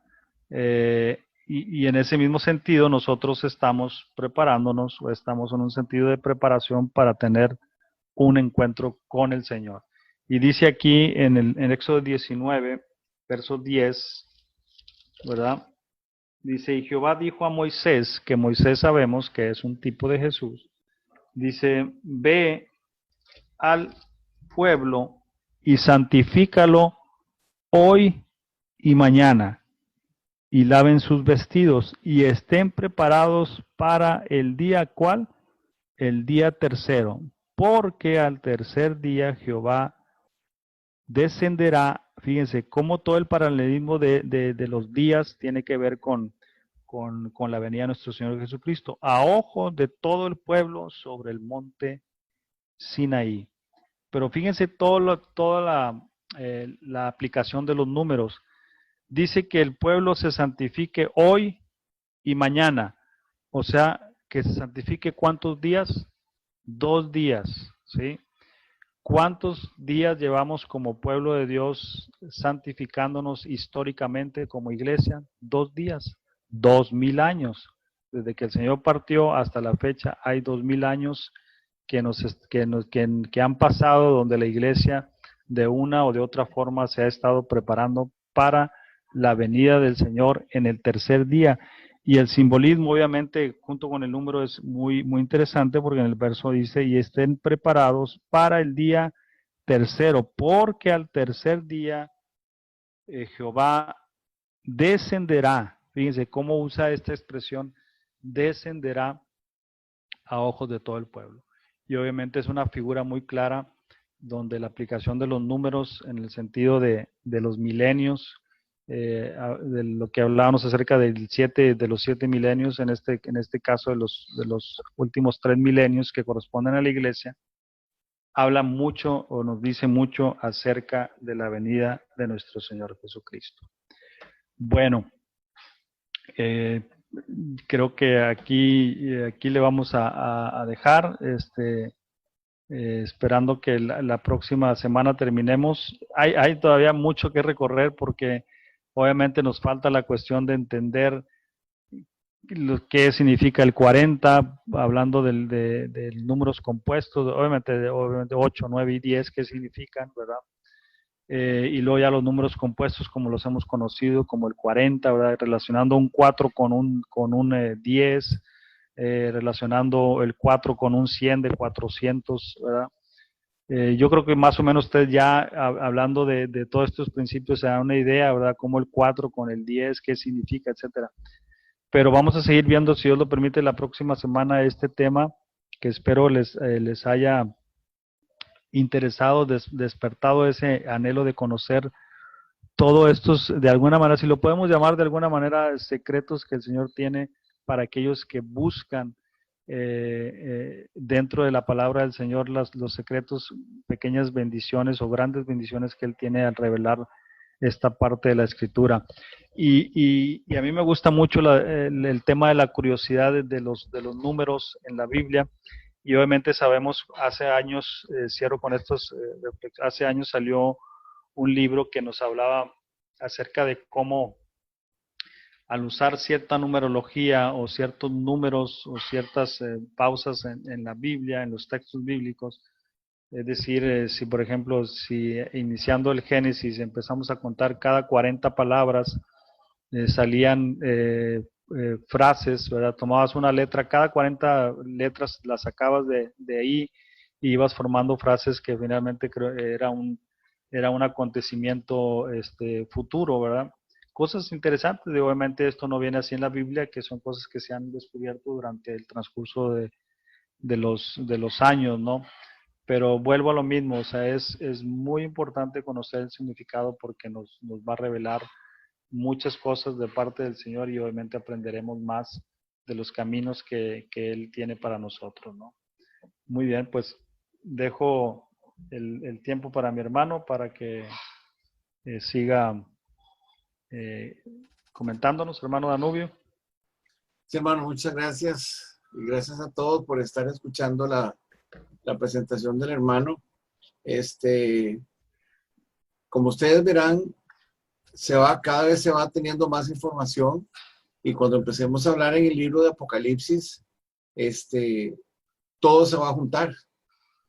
Y en ese mismo sentido nosotros estamos preparándonos o estamos en un sentido de preparación para tener un encuentro con el Señor. Y dice aquí en Éxodo 19, verso 10, ¿verdad? Dice, y Jehová dijo a Moisés, que Moisés sabemos que es un tipo de Jesús, dice, ve al pueblo y santifícalo hoy y mañana, y laven sus vestidos, y estén preparados para el día, ¿cuál? El día tercero, porque al tercer día Jehová descenderá. Fíjense cómo todo el paralelismo de los días tiene que ver con la venida de nuestro Señor Jesucristo, a ojo de todo el pueblo sobre el monte Sinaí. Pero fíjense toda la aplicación de los números. Dice que el pueblo se santifique hoy y mañana. O sea, que se santifique ¿cuántos días? 2 días, ¿sí? ¿Cuántos días llevamos como pueblo de Dios santificándonos históricamente como iglesia? 2 días, 2000 años. Desde que el Señor partió hasta la fecha hay 2000 años que han pasado donde la iglesia de una o de otra forma se ha estado preparando para la venida del Señor en el tercer día. Y el simbolismo, obviamente, junto con el número es muy, muy interesante porque en el verso dice, y estén preparados para el día tercero, porque al tercer día Jehová descenderá. Fíjense cómo usa esta expresión, descenderá a ojos de todo el pueblo. Y obviamente es una figura muy clara donde la aplicación de los números en el sentido de los milenios, de lo que hablábamos acerca de los 7 milenios, en este caso de los últimos 3 milenios que corresponden a la iglesia, habla mucho o nos dice mucho acerca de la venida de nuestro Señor Jesucristo. Bueno, eh, creo que aquí le vamos a dejar, esperando que la próxima semana terminemos. Hay todavía mucho que recorrer porque obviamente nos falta la cuestión de entender qué significa el 40, hablando de números compuestos, obviamente 8, 9 y 10, qué significan, ¿verdad? Y luego ya los números compuestos como los hemos conocido, como el 40, ¿verdad? Relacionando un 4 con un 10, relacionando el 4 con un 100 de 400, ¿verdad? Yo creo que más o menos usted ya hablando de todos estos principios se da una idea, ¿verdad? Como el 4 con el 10, qué significa, etcétera. Pero vamos a seguir viendo, si Dios lo permite, la próxima semana este tema que espero les haya interesado, despertado ese anhelo de conocer todos estos, de alguna manera, si lo podemos llamar de alguna manera, secretos que el Señor tiene para aquellos que buscan dentro de la palabra del Señor los secretos, pequeñas bendiciones o grandes bendiciones que Él tiene al revelar esta parte de la Escritura. Y a mí me gusta mucho el tema de la curiosidad de los números en la Biblia. Y obviamente sabemos, hace años, cierro con estos, hace años salió un libro que nos hablaba acerca de cómo al usar cierta numerología o ciertos números o ciertas pausas en la Biblia, en los textos bíblicos, es decir, si por ejemplo, si iniciando el Génesis empezamos a contar cada 40 palabras, salían frases, ¿verdad? Tomabas una letra, cada 40 letras las sacabas de ahí y ibas formando frases que finalmente era un acontecimiento futuro, ¿verdad? Cosas interesantes, obviamente esto no viene así en la Biblia, que son cosas que se han descubierto durante el transcurso de los años, ¿no? Pero vuelvo a lo mismo, o sea, es muy importante conocer el significado porque nos va a revelar muchas cosas de parte del Señor y obviamente aprenderemos más de los caminos que Él tiene para nosotros, ¿no? Muy bien, pues dejo el tiempo para mi hermano para que siga comentándonos, hermano Danubio. Sí, hermano, muchas gracias. Y gracias a todos por estar escuchando la presentación del hermano. Como ustedes verán, cada vez se va teniendo más información. Y cuando empecemos a hablar en el libro de Apocalipsis, todo se va a juntar.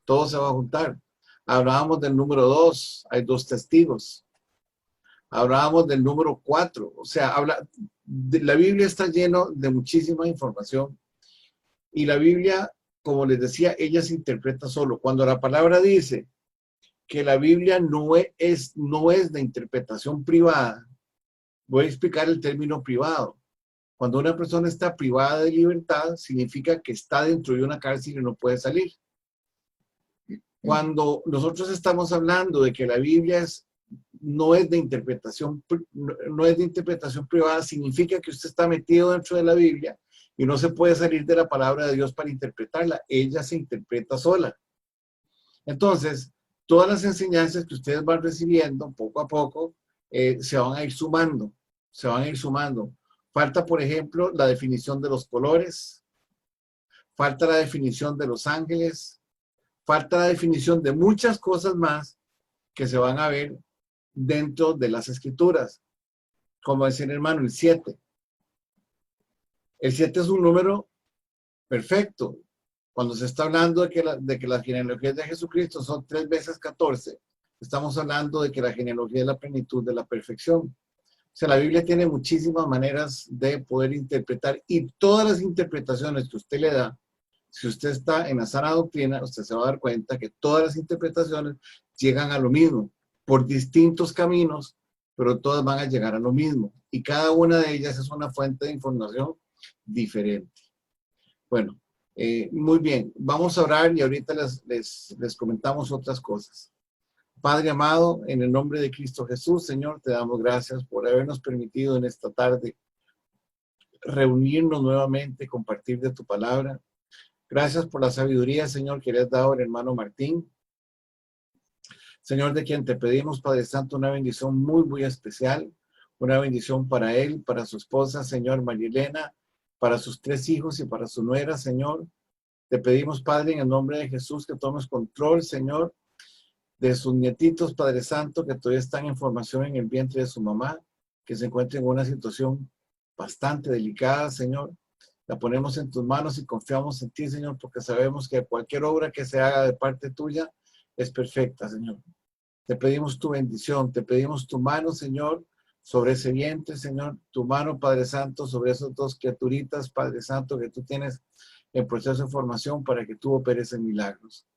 Todo se va a juntar. Hablábamos del número 2, hay 2 testigos. hablábamos del número 4, o sea, la Biblia está lleno de muchísima información y la Biblia, como les decía, ella se interpreta solo. Cuando la palabra dice que la Biblia no es de interpretación privada, voy a explicar el término privado. Cuando una persona está privada de libertad, significa que está dentro de una cárcel y no puede salir. Cuando nosotros estamos hablando de que la Biblia no es de interpretación privada, significa que usted está metido dentro de la Biblia y no se puede salir de la palabra de Dios para interpretarla. Ella se interpreta sola. Entonces, todas las enseñanzas que ustedes van recibiendo poco a poco se van a ir sumando. Falta, por ejemplo, la definición de los colores. Falta la definición de los ángeles. Falta la definición de muchas cosas más que se van a ver dentro de las escrituras. Como decía el hermano, el 7. El 7 es un número perfecto. Cuando se está hablando de que las genealogías de Jesucristo son 3 veces 14, estamos hablando de que la genealogía es la plenitud de la perfección. O sea, la Biblia tiene muchísimas maneras de poder interpretar y todas las interpretaciones que usted le da, si usted está en la sana doctrina, usted se va a dar cuenta que todas las interpretaciones llegan a lo mismo, por distintos caminos, pero todas van a llegar a lo mismo. Y cada una de ellas es una fuente de información diferente. Bueno, muy bien, vamos a orar y ahorita les comentamos otras cosas. Padre amado, en el nombre de Cristo Jesús, Señor, te damos gracias por habernos permitido en esta tarde reunirnos nuevamente, compartir de tu palabra. Gracias por la sabiduría, Señor, que le has dado al hermano Martín. Señor, de quien te pedimos, Padre Santo, una bendición muy, muy especial. Una bendición para él, para su esposa, Señor, Marilena, para sus 3 hijos y para su nuera, Señor. Te pedimos, Padre, en el nombre de Jesús, que tomes control, Señor, de sus nietitos, Padre Santo, que todavía están en formación en el vientre de su mamá, que se encuentran en una situación bastante delicada, Señor. La ponemos en tus manos y confiamos en ti, Señor, porque sabemos que cualquier obra que se haga de parte tuya es perfecta, Señor. Te pedimos tu bendición, te pedimos tu mano, Señor, sobre ese vientre, Señor, tu mano, Padre Santo, sobre esas 2 criaturitas, Padre Santo, que tú tienes en proceso de formación para que tú operes en milagros.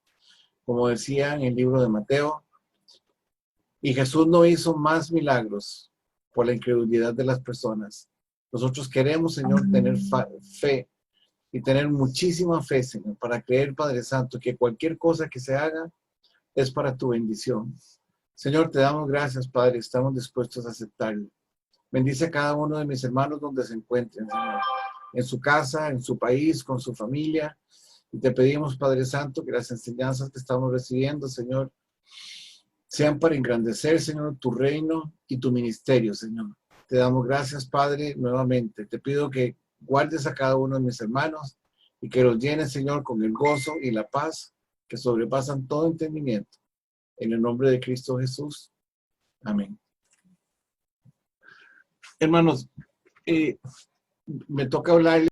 Como decía en el libro de Mateo, y Jesús no hizo más milagros por la incredulidad de las personas. Nosotros queremos, Señor, tener fe y tener muchísima fe, Señor, para creer, Padre Santo, que cualquier cosa que se haga es para tu bendición. Señor, te damos gracias, Padre, estamos dispuestos a aceptarlo. Bendice a cada uno de mis hermanos donde se encuentren, Señor, en su casa, en su país, con su familia. Y te pedimos, Padre Santo, que las enseñanzas que estamos recibiendo, Señor, sean para engrandecer, Señor, tu reino y tu ministerio, Señor. Te damos gracias, Padre, nuevamente. Te pido que guardes a cada uno de mis hermanos y que los llenes, Señor, con el gozo y la paz que sobrepasan todo entendimiento. En el nombre de Cristo Jesús. Amén. Hermanos, me toca hablarles